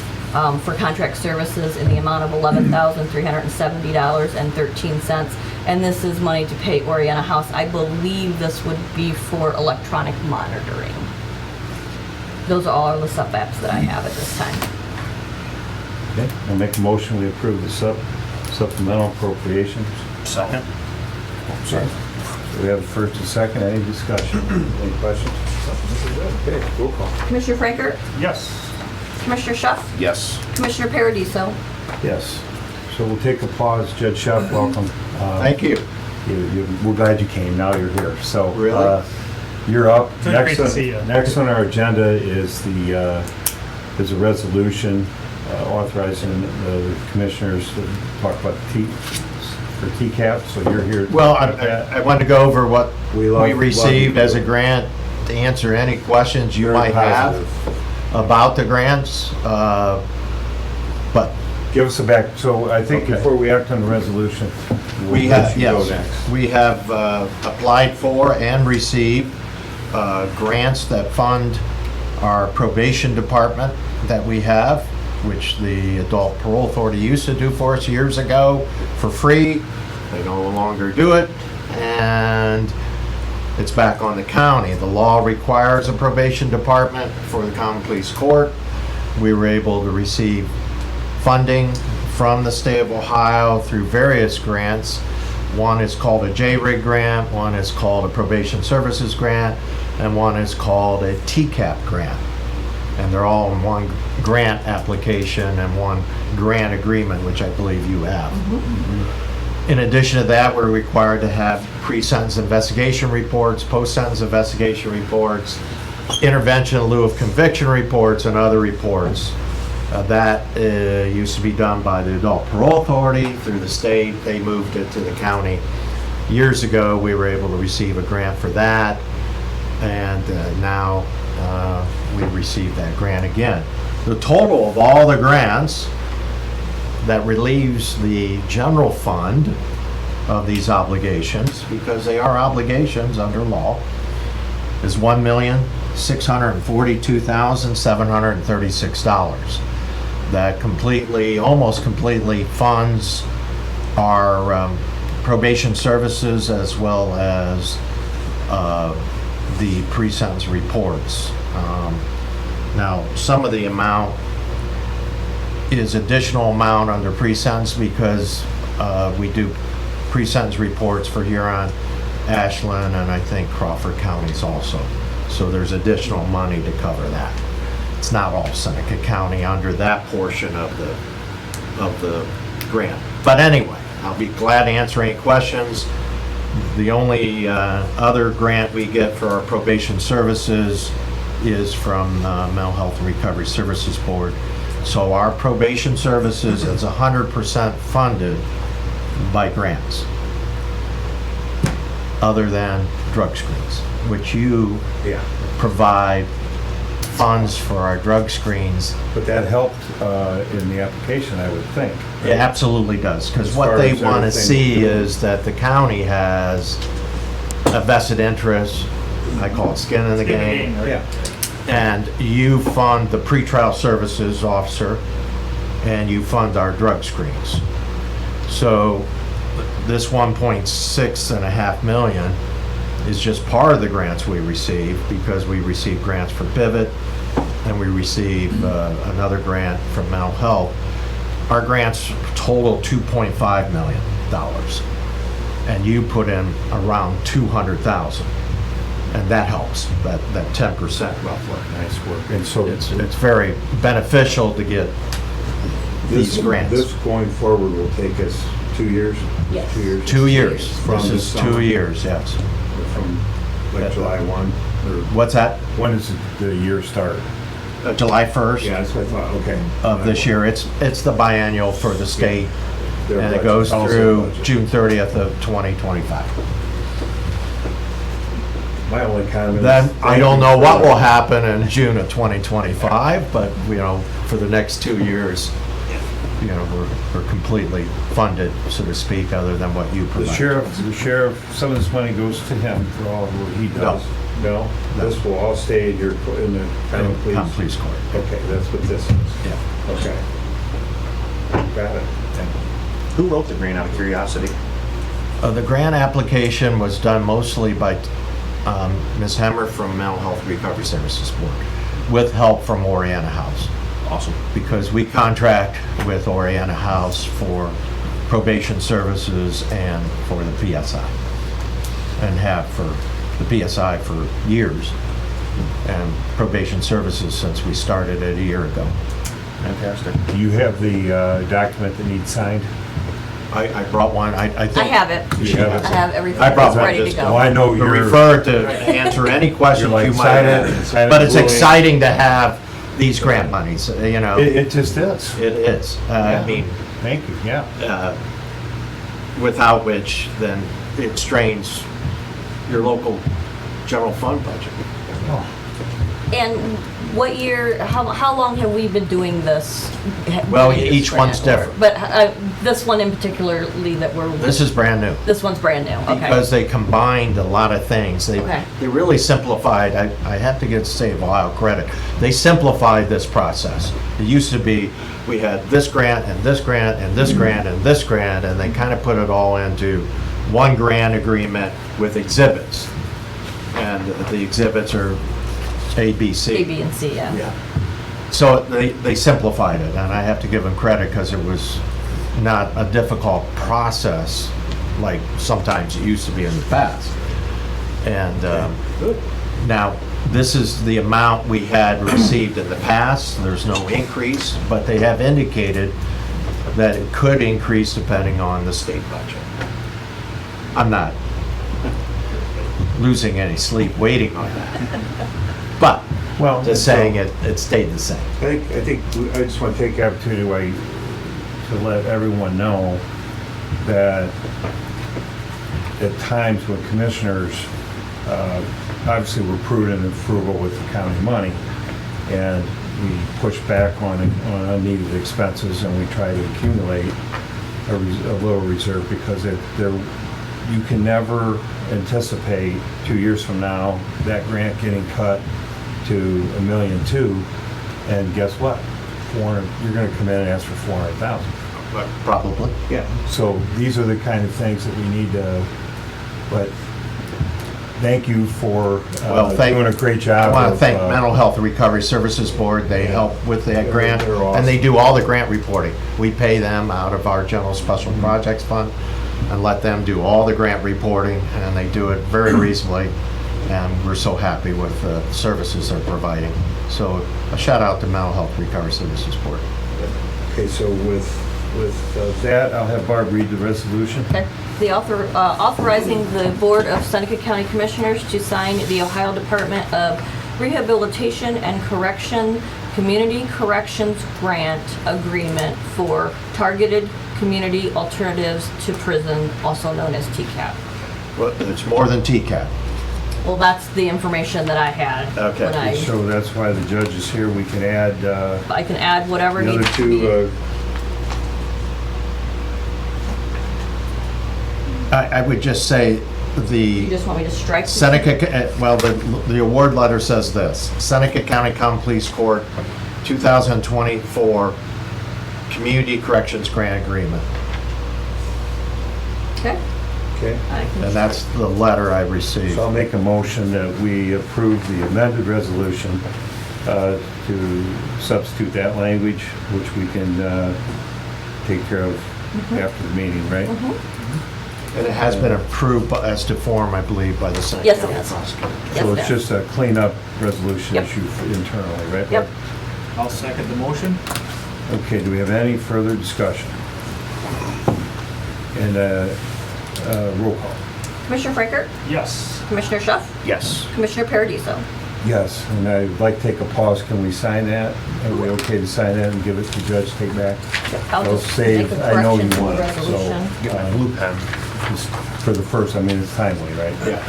for contract services in the amount of $11,370.13. And this is money to pay Oriana House. I believe this would be for electronic monitoring. Those are all the SUP apps that I have at this time. Okay, I'll make a motion, we approve the supplemental appropriations. Second. Sorry. So we have a first and second, any discussion, any questions? Okay, roll call. Commissioner Franker, Yes. Commissioner Schuff, Yes. Commissioner Paradiso. Yes. So we'll take a pause. Judge Schaff, welcome. Thank you. We're glad you came, now you're here. So Really? you're up. It's great to see you. Next on our agenda is a resolution authorizing the commissioners to talk about TCAP, so you're here. to Well, talk about that. I wanted to go over what We we love received you. as a grant to answer any questions you Very might positive. have about the grants. But Give us a back, so I think Okay. before we act on the resolution, we'll we let have, you go yes, next. we have applied for and received grants that fund our probation department that we have, which the Adult Parole Authority used to do for us years ago for free. They no longer do it, and it's back on the county. The law requires a probation department for the Common Police Court. We were able to receive funding from the state of Ohio through various grants. One is called a JRIG grant, one is called a Probation Services grant, and one is called a TCAP grant. And they're all in one grant application and one grant agreement, which I believe you have. In addition to that, we're required to have pre-sentence investigation reports, post-sentence investigation reports, intervention in lieu of conviction reports, and other reports. That used to be done by the Adult Parole Authority through the state. They moved it to the county. Years ago, we were able to receive a grant for that, and now we received that grant again. The total of all the grants that relieves the general fund of these obligations, because they are obligations under law, is $1,642,736. That completely, almost completely funds our probation services as well as the pre-sentence reports. Now, some of the amount is additional amount under pre-sentence because we do pre-sentence reports for Huron, Ashland, and I think Crawford counties also. So there's additional money to cover that. It's not all Seneca County under that portion of the grant. But anyway, I'll be glad to answer any questions. The only other grant we get for our probation services is from Mental Health and Recovery Services Board. So our probation services is 100% funded by grants, other than drug screens, which you Yeah. provide funds for our drug screens. But that helped in the application, I would think. It absolutely does, because As what far they as want to everything- see is that the county has a vested interest, I call it skin in the game, Yeah. and you fund the pretrial services officer, and you fund our drug screens. So this 1.6 million is just part of the grants we receive, because we receive grants for Pivot, and we receive another grant from Mental Health. Our grants total $2.5 million, and you put in around 200,000, and that helps, that 10% roughly. Nice work. And so It's very beneficial to get these grants. This going forward will take us 2 years? Yes. 2 years? 2 years. From This the is summer. 2 years, yes. From like July 1? Or What's that? when does the year start? July 1st Yeah, that's what I thought, okay. of this year. It's the biennial for the state, Their and it budget. goes Also through budget. June 30th of 2025. My only comment is. Then, I thank don't you know for what that. will happen in June of 2025, but, for the next 2 years, we're completely funded, so to speak, other than what you The provide. sheriff, some of this money goes to him for all what he does. No? This will all stay in the town Town police? police court. Okay, that's what this is. Yeah. Okay. Got it. Who wrote the grant, out of curiosity? The grant application was done mostly by Ms. Hemmer from Mental Health Recovery Services Board, with help from Oriana House, Awesome. because we contract with Oriana House for probation services and for the PSI, and have for the PSI for years, and probation services since we started it a year ago. Fantastic. Do you have the document that needs signed? I brought one, I think. I have it. You have it? I have everything I brought It's one ready to just- Well, go. I know We're you're. referred to answer any questions You're like, you might sign it, have. sign it But it's fully. exciting to have these grant monies, It just is. It is. Yeah. I mean, Thank you, yeah. without which, then it strains your local general fund budget. And what year, how long have we been doing this? Well, doing this each one's grant? different. But this one in particularly that we're. This is brand new. This one's brand new, okay. Because they combined a lot of things. Okay. They really simplified, I have to give Save Ohio credit. They simplified this process. It used to be, we had this grant and this grant and this grant and this grant, and they kind of put it all into one grant agreement with exhibits. And the exhibits are A, B, C. A, B, and C, yeah. Yeah. So they simplified it, and I have to give them credit because it was not a difficult process like sometimes it used to be in the past. And now, this is the amount we had received in the past. There's no increase, but they have indicated that it could increase depending on the state budget. I'm not losing any sleep waiting on that. But Well, just saying it stayed the same. I think I just want to take the opportunity to let everyone know that at times when commissioners, obviously we're prudent and frugal with the county money, and we push back on unneeded expenses, and we try to accumulate a little reserve, because you can never anticipate 2 years from now that grant getting cut to $1.2 million, and guess what? You're going to come in and ask for $400,000. Probably. Yeah. So these are the kind of things that we need to. But thank you for doing a great job. I want to thank of, Mental Health Recovery Services Board. They help with that grant, they're awesome. and they do all the grant reporting. We pay them out of our General Special Projects Fund and let them do all the grant reporting, and they do it very reasonably, and we're so happy with the services they're providing. So a shout out to Mental Health Recovery Services Board. Okay, so with that, I'll have Barb read the resolution. Okay. authorizing the Board of Seneca County Commissioners to sign the Ohio Department of Rehabilitation and Correction Community Corrections Grant Agreement for Targeted Community Alternatives to Prison, also known as TCAP. Well, it's more than TCAP. Well, that's the information that I had. Okay. When So that's why the judge is here. We can add I can add whatever the other needs to be. two. I would just say You the just want me to strike? the- Seneca, well, the award letter says this: Seneca County Common Police Court 2024 Community Corrections Grant Agreement. Okay. Okay. I can And that's the letter I received. So I'll make a motion that we approve the amended resolution to substitute that language, which we can take care of after the meeting, right? And it has been approved as to form, I believe, by the Seneca Yes, it County has. Prosecutor. Yes, So it it's does. just a cleanup resolution Yep. issue internally, right? Yep. I'll second the motion. Okay, do we have any further discussion? And roll call. Commissioner Frankert, Yes. Commissioner Schuff, Yes. Commissioner Paradiso. Yes, and I'd like to take a pause. Can we sign that? Are we okay to sign that and give it to Judge, take back? I'll I'll just save, make a I know correction you to the want it, so. resolution. Get my blue pen. Just for the first, I mean, it's timely, right? Yeah.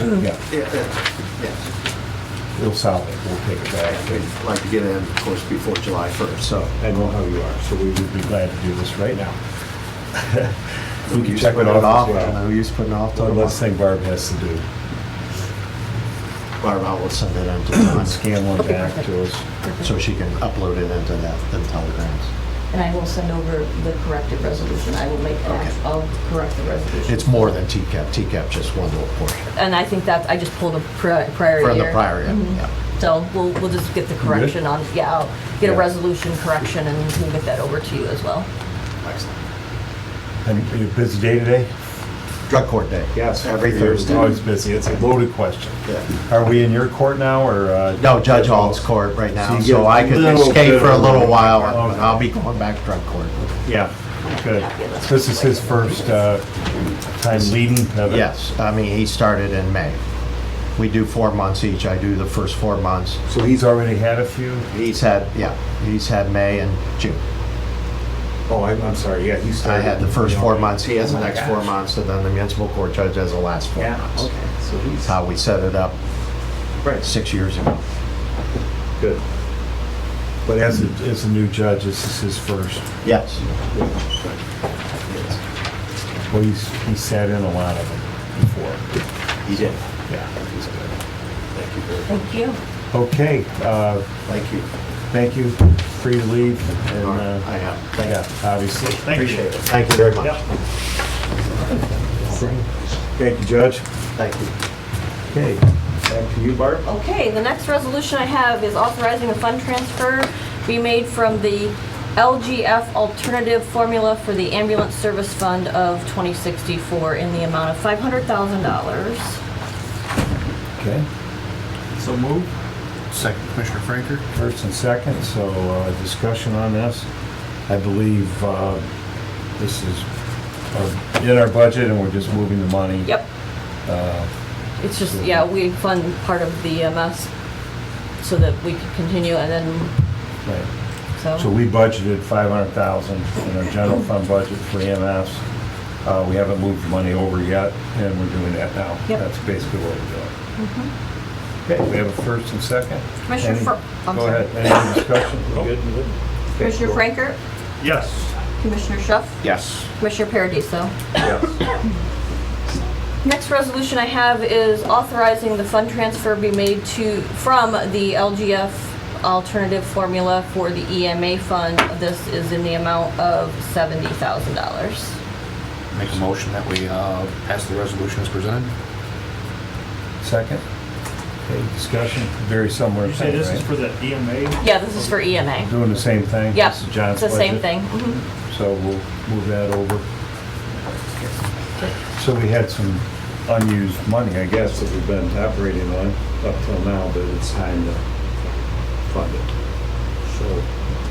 Yeah, we'll solve it. We'll take it back. I'd like to get it in, of course, before July 1st, so. I know how you are, so we would be glad to do this right now. We can Use check it putting off as No well. use putting it off till One less tomorrow. thing Barb has to do. Barb, I will send it into John Scan one Okay, back perfect. to us. so she can upload it into that, the telegrams. And I will send over the corrected resolution. I will make, I'll correct the resolution. It's more than TCAP. TCAP just one little portion. And I think that, I just pulled a prior year. From the prior, yeah. yeah. So we'll just get the correction on, yeah, I'll get a Yeah. resolution correction and we'll get that over to you as well. Excellent. And you busy day today? Drug court day. Yes. Every You're Thursday. Always busy. It's a loaded question. Yeah. Are we in your court now, or? No, Judge Hall's court right now, So you so get I a could little escape bit for a of- little while, Okay. and I'll be going back to drug court. Yeah, good. This is his first time leading of it? Yes, I mean, he started in May. We do 4 months each. I do the first 4 months. So he's already had a few? He's had May and June. Oh, I'm sorry, yeah, he I started. had the first 4 months, he has the Oh my next 4 gosh. months, and then the municipal court judge has the last 4 Yeah, months. okay, so he's, That's how we set it up right, 6 years ago. good. But as a new judge, this is his first. Yes. Well, he's sat in a lot of them before. He did. Yeah, he's good. Thank you very much. Thank you. Okay, Thank you. thank you. Free to leave. And, I am. yeah, obviously. Appreciate it. Thank you very much. Yep. Thank you, Judge. Thank you. Okay, back to you, Barb. Okay, the next resolution I have is authorizing a fund transfer be made from the LGF alternative formula for the ambulance service fund of 2064 in the amount of $500,000. Okay, So move. Second, Commissioner Franker. first and second, so discussion on this. I believe this is in our budget and we're just moving the money. Yep, it's just, yeah, we fund part of the EMS so that we could continue and then, Right. so. So we budgeted 500,000 in our general fund budget for EMS. We haven't moved the money over yet, and we're doing that now. Yep. That's basically what we're doing. Okay, we have a first and second. Commissioner Any- I'm Go sorry. ahead, any other discussion? We good? We good? Okay, Commissioner go. Franker, Yes. Commissioner Schuff, Yes. Commissioner Paradiso. Yes. Next resolution I have is authorizing the fund transfer be made from the LGF alternative formula for the EMA fund. This is in the amount of $70,000. Make a motion that we pass the resolution as presented. Second. Okay, discussion, very similar You say thing, this is right? for the EMA? Yeah, this is for EMA. Doing the same thing? Yep, This is John's it's the same budget. thing. Mhm. So we'll move that over. So we had some unused money, I guess, that we've been operating on up till now, but it's time to fund it. So,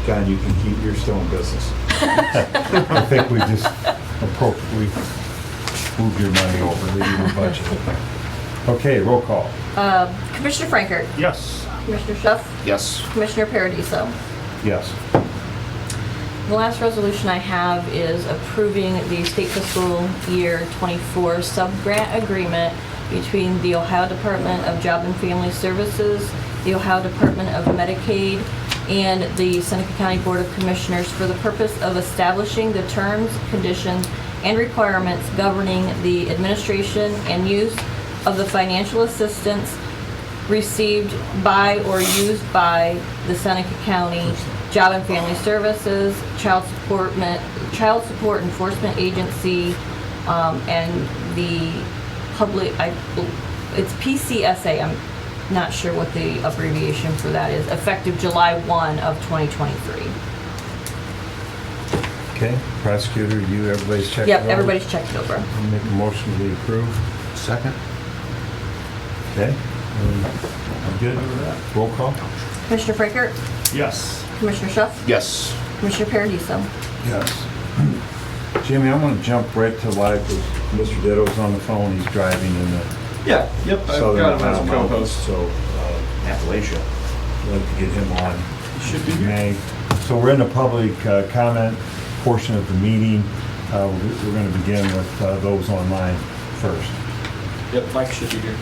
John, you can keep your stone business. I think we just appropriately moved your money over, they didn't budget. Okay, roll call. Commissioner Frankert, Yes. Commissioner Schuff, Yes. Commissioner Paradiso. Yes. The last resolution I have is approving the state fiscal year 24 sub-grant agreement between the Ohio Department of Job and Family Services, the Ohio Department of Medicaid, and the Seneca County Board of Commissioners for the purpose of establishing the terms, conditions, and requirements governing the administration and use of the financial assistance received by or used by the Seneca County Job and Family Services, Child Support Enforcement Agency, and the public, it's PCSA, I'm not sure what the abbreviation for that is, effective July 1 of 2023. Okay, prosecutor, you, everybody's checked it Yep, over? everybody's checked it over. I'll make a motion to approve. Second? Okay, I'm good with that. Roll call? Commissioner Frankert, Yes. Commissioner Schuff, Yes. Commissioner Paradiso. Yes. Jimmy, I'm gonna jump right to live because Mr. Ditto's on the phone, he's driving in the Yeah, yep, I've southern got him as a Ohio Mountains, co-host. so, Appalachia. I'd like to get him on. Should be in here. May. So we're in the public comment portion of the meeting. We're gonna begin with those online first. Yep, Mike should be here.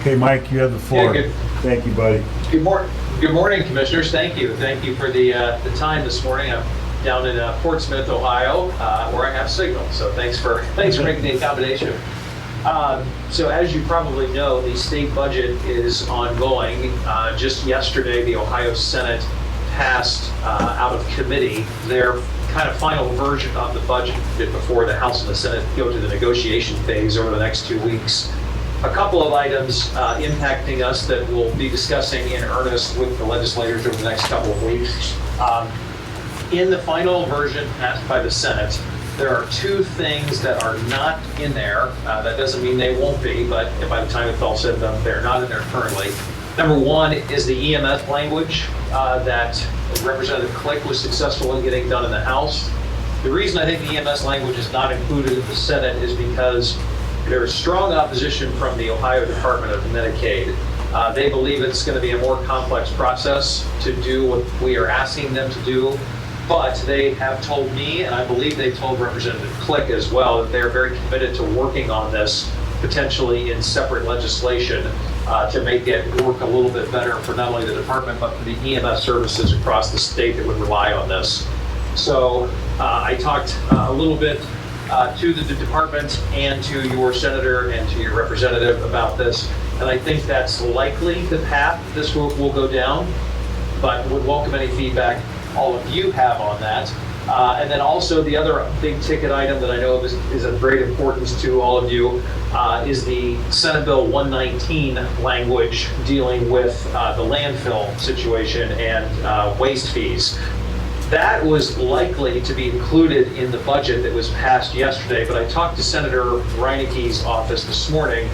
Okay, Mike, you have the floor. Yeah, good. Thank you, buddy. Good morning, Commissioners. Thank you. Thank you for the time this morning. I'm down in Portsmouth, Ohio, where I have signal. So thanks for making the accommodation. So as you probably know, the state budget is ongoing. Just yesterday, the Ohio Senate passed out of committee their kind of final version of the budget before the House and the Senate go to the negotiation phase over the next 2 weeks. A couple of items impacting us that we'll be discussing in earnest with the legislators over the next couple of weeks. In the final version passed by the Senate, there are two things that are not in there. That doesn't mean they won't be, but by the time it's all said and done, they're not in there currently. Number one is the EMS language that Representative Click was successful in getting done in the House. The reason I think the EMS language is not included in the Senate is because there is strong opposition from the Ohio Department of Medicaid. They believe it's going to be a more complex process to do what we are asking them to do. But they have told me, and I believe they told Representative Click as well, that they're very committed to working on this, potentially in separate legislation, to make it work a little bit better for not only the department, but for the EMS services across the state that would rely on this. So I talked a little bit to the department and to your senator and to your representative about this, and I think that's likely the path this will go down, but would welcome any feedback all of you have on that. And then also the other big ticket item that I know is of great importance to all of you is the Senate Bill 119 language dealing with the landfill situation and waste fees. That was likely to be included in the budget that was passed yesterday, but I talked to Senator Reineke's office this morning.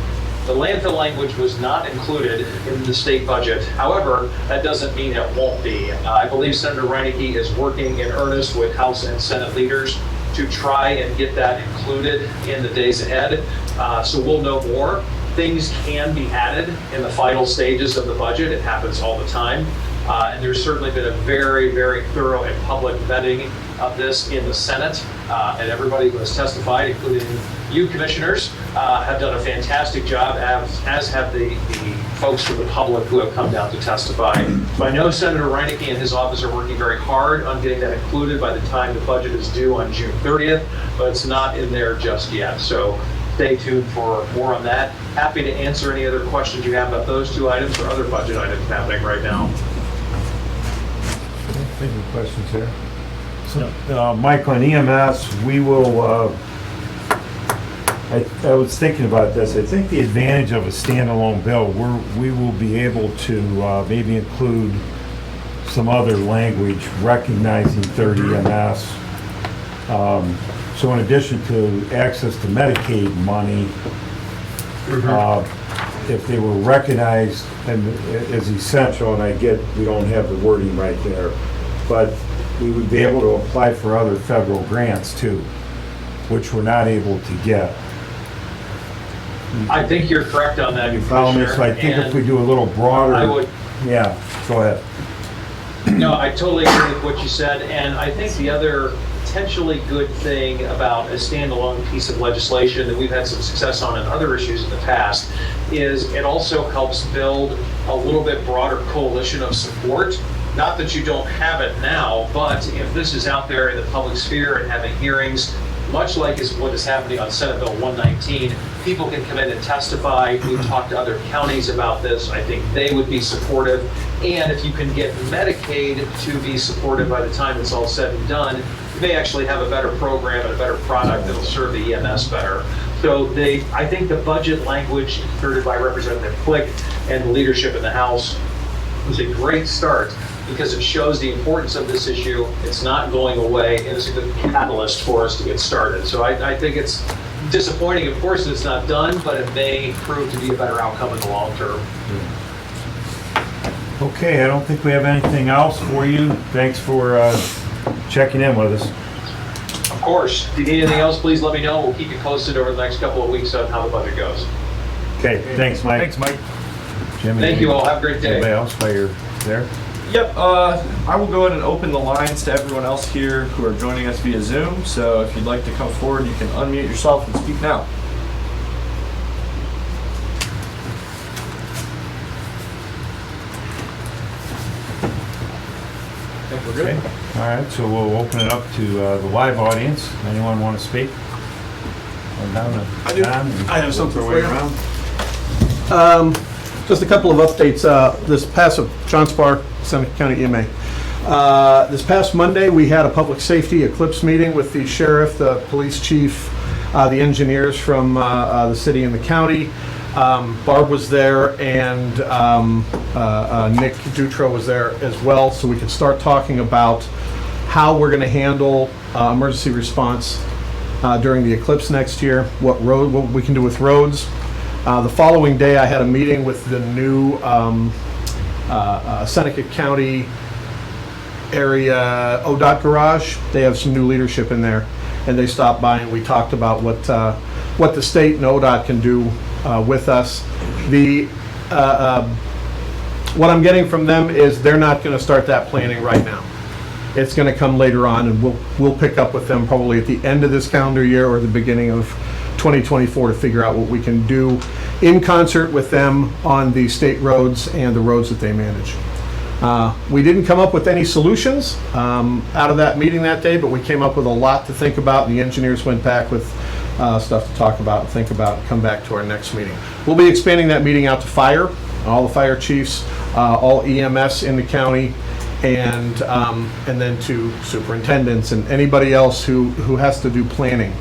The landfill language was not included in the state budget. However, that doesn't mean it won't be. I believe Senator Reineke is working in earnest with House and Senate leaders to try and get that included in the days ahead. So we'll know more. Things can be added in the final stages of the budget. It happens all the time. And there's certainly been a very, very thorough and public vetting of this in the Senate. And everybody who has testified, including you commissioners, have done a fantastic job, as have the folks from the public who have come down to testify. So I know Senator Reineke and his office are working very hard on getting that included by the time the budget is due on June 30th, but it's not in there just yet. So stay tuned for more on that. Happy to answer any other questions you have about those two items or other budget items happening right now. Any questions here? So, Mike, on EMS, we will, I was thinking about this. I think the advantage of a standalone bill, we will be able to maybe include some other language recognizing third EMS. So in addition to access to Medicaid money, if they were recognized as essential, and I get we don't have the wording right there, but we would be able to apply for other federal grants too, which we're not able to get. I think you're correct on that, You follow me? So I think if we do a little broader. I would, Yeah, go ahead. no, I totally agree with what you said, and I think the other potentially good thing about a standalone piece of legislation that we've had some success on and other issues in the past is it also helps build a little bit broader coalition of support. Not that you don't have it now, but if this is out there in the public sphere and having hearings, much like is what is happening on Senate Bill 119, people can come in and testify. We've talked to other counties about this. I think they would be supportive. And if you can get Medicaid to be supported by the time it's all said and done, you may actually have a better program and a better product that'll serve the EMS better. So I think the budget language inserted by Representative Click and the leadership in the House was a great start because it shows the importance of this issue. It's not going away, and it's a good catalyst for us to get started. So I think it's disappointing, of course, that it's not done, but it may prove to be a better outcome in the long term. Okay, I don't think we have anything else for you. Thanks for checking in with us. Of course, if you need anything else, please let me know. We'll keep you posted over the next couple of weeks on how the budget goes. Okay, thanks, Mike. Thanks, Mike. Jimmy, Thank you all. Have a great day. Anybody else while you're there? Yep, I will go ahead and open the lines to everyone else here who are joining us via Zoom. So if you'd like to come forward, you can unmute yourself and speak now. I think we're good. Okay, all right, so we'll open it up to the live audience. Anyone want to speak? Or down to John and I have something work our way for you. around? Just a couple of updates. This past John Spark, Seneca County EMA. This past Monday, we had a public safety eclipse meeting with the sheriff, the police chief, the engineers from the city and the county. Barb was there, and Nick Dutro was there as well, so we could start talking about how we're going to handle emergency response during the eclipse next year, what we can do with roads. The following day, I had a meeting with the new Seneca County area ODOT garage. They have some new leadership in there, and they stopped by and we talked about what the state and ODOT can do with us. What I'm getting from them is they're not going to start that planning right now. It's going to come later on, and we'll pick up with them probably at the end of this calendar year or the beginning of 2024 to figure out what we can do in concert with them on the state roads and the roads that they manage. We didn't come up with any solutions out of that meeting that day, but we came up with a lot to think about, and the engineers went back with stuff to talk about and think about and come back to our next meeting. We'll be expanding that meeting out to fire, all the fire chiefs, all EMS in the county, and then to superintendents and anybody else who has to do planning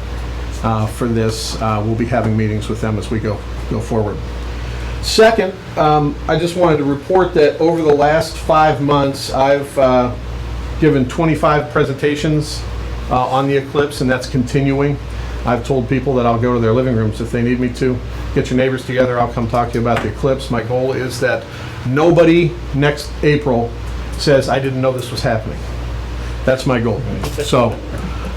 for this. We'll be having meetings with them as we go forward. Second, I just wanted to report that over the last 5 months, I've given 25 presentations on the eclipse, and that's continuing. I've told people that I'll go to their living rooms if they need me to. Get your neighbors together, I'll come talk to you about the eclipse. My goal is that nobody next April says, I didn't know this was happening. That's my goal. So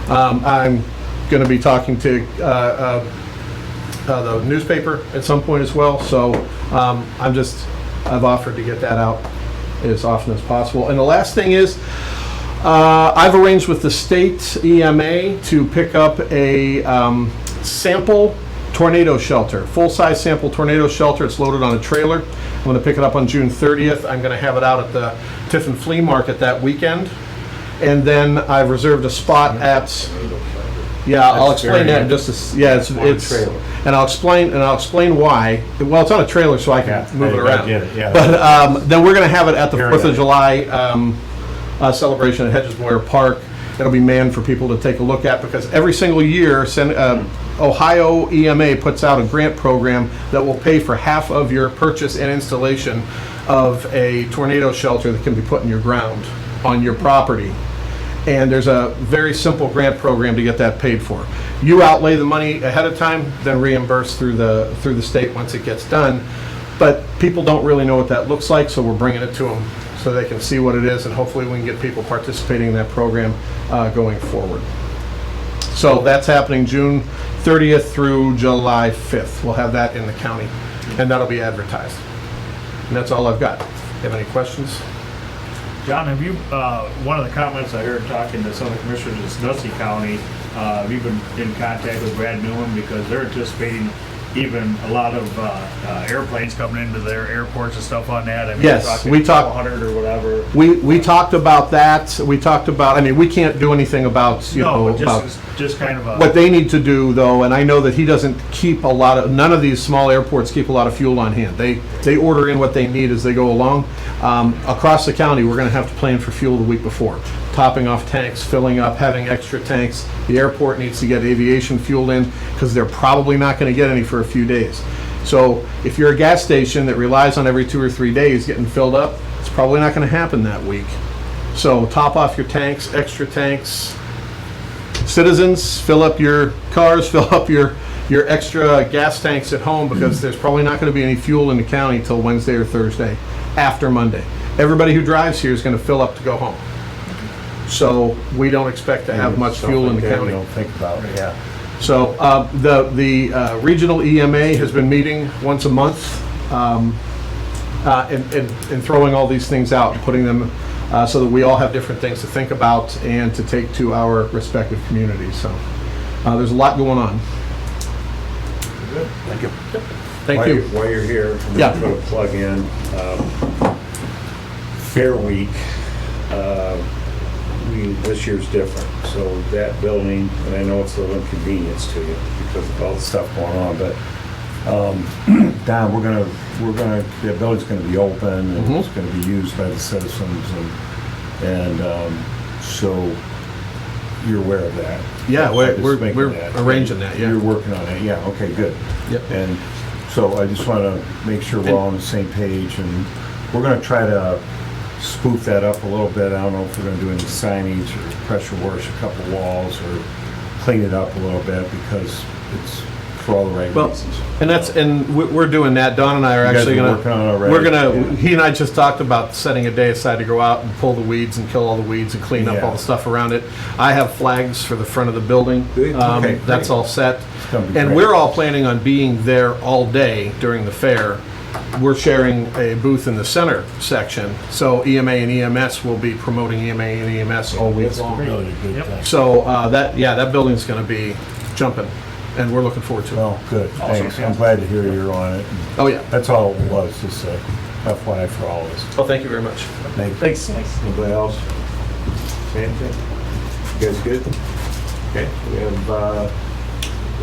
I'm going to be talking to the newspaper at some point as well. So I've offered to get that out as often as possible. And the last thing is, I've arranged with the state EMA to pick up a sample tornado shelter, full-size sample tornado shelter. It's loaded on a trailer. I'm going to pick it up on June 30th. I'm going to have it out at the Tiffin Flea Market that weekend. And then I've reserved a spot at, I'll explain that in just a, it's and I'll explain why. Well, it's on a trailer, so I can move it around. Get it, yeah. But then we're going to have it at the 4th of July celebration at Hedges Moyer Park. It'll be manned for people to take a look at, because every single year, Ohio EMA puts out a grant program that will pay for half of your purchase and installation of a tornado shelter that can be put in your ground on your property. And there's a very simple grant program to get that paid for. You outlay the money ahead of time, then reimburse through the state once it gets done. But people don't really know what that looks like, so we're bringing it to them so they can see what it is, and hopefully we can get people participating in that program going forward. So that's happening June 30th through July 5th. We'll have that in the county, and that'll be advertised. And that's all I've got. Have any questions? John, have you, one of the comments I heard talking to some of the commissioners in Nutley County, have you been in contact with Brad Newman because they're anticipating even a lot of airplanes coming into their airports and stuff on that? I mean, Yes, we're talking we talked- 100 or whatever. We talked about that. We talked about, I mean, we can't do anything about, you know, No, but about just kind of a. what they need to do, though, and I know that he doesn't keep a lot of, none of these small airports keep a lot of fuel on hand. They order in what they need as they go along. Across the county, we're gonna have to plan for fuel the week before. Topping off tanks, filling up, having extra tanks. The airport needs to get aviation fuel in, because they're probably not gonna get any for a few days. So if you're a gas station that relies on every 2 or 3 days getting filled up, it's probably not gonna happen that week. So top off your tanks, extra tanks. Citizens, fill up your cars, fill up your extra gas tanks at home, because there's probably not going to be any fuel in the county till Wednesday or Thursday after Monday. Everybody who drives here is going to fill up to go home. So we don't expect to have much Stuff fuel in like the that county. You don't think about, yeah. So the regional EMA has been meeting once a month and throwing all these things out and putting them so that we all have different things to think about and to take to our respective communities. So there's a lot going on. Thank you. Thank you. While you're here, I'm Yeah. going to put a plug in. Fair Week, this year's different. So that building, and I know it's a little inconvenience to you because of all the stuff going on, but Don, that building's gonna be open and it's gonna be used by the citizens and so you're aware of that. Yeah, I'm just making we're that. arranging that, yeah. You're working on it, yeah, okay, good. Yep. And so I just want to make sure we're all on the same page, and we're going to try to spoof that up a little bit. I don't know if we're going to do any signage or pressure wash a couple walls or clean it up a little bit because it's for all the right Well, reasons. and we're doing that. Don and I are You guys actually been gonna, working on it already? we're gonna, Yeah. he and I just talked about setting a day aside to go out and pull the weeds and kill all the weeds and clean up Yeah. all the stuff around it. I have flags for the front of the building. Good. Okay, That's great. all set. gonna be And great. we're all planning on being there all day during the fair. We're sharing a booth in the center section, so EMA and EMS will be promoting EMA and EMS all week That's long. really a good thing. So that building's gonna be jumping, and we're looking forward to it. Well, good, thanks. I'm glad to hear you're on it. Oh, yeah. That's all it was, just a FYI for all of us. Well, thank you very much. Thanks. Anybody else? Same thing? You guys good? Okay, we have,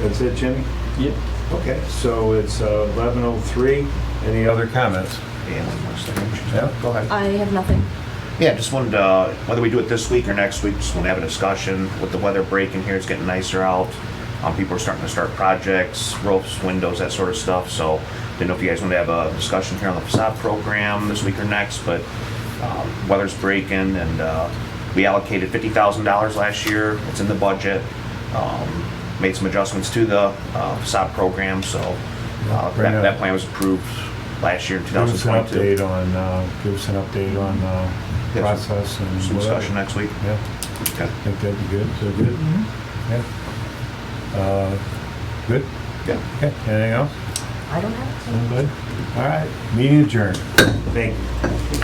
that's it, Jimmy? Yep. Okay, so it's 11:03. Any other comments? Yeah, one more second. Yeah. Go ahead. I have nothing. Yeah, just wanted to, whether we do it this week or next week, just want to have a discussion with the weather breaking here. It's getting nicer out. People are starting to start projects, roofs, windows, that sort of stuff. So didn't know if you guys want to have a discussion here on the facade program this week or next, but weather's breaking and we allocated $50,000 last year. It's in the budget. Made some adjustments to the facade program, so bring it that up. plan was approved last year in Give us an 2022. update on Yeah, process and Some whatever. discussion next week. Yeah, Okay. I think that'd be good. So good? Yeah. Good? Yeah. Okay, anything else? I don't have. All good? All right, meeting adjourned. Thank you.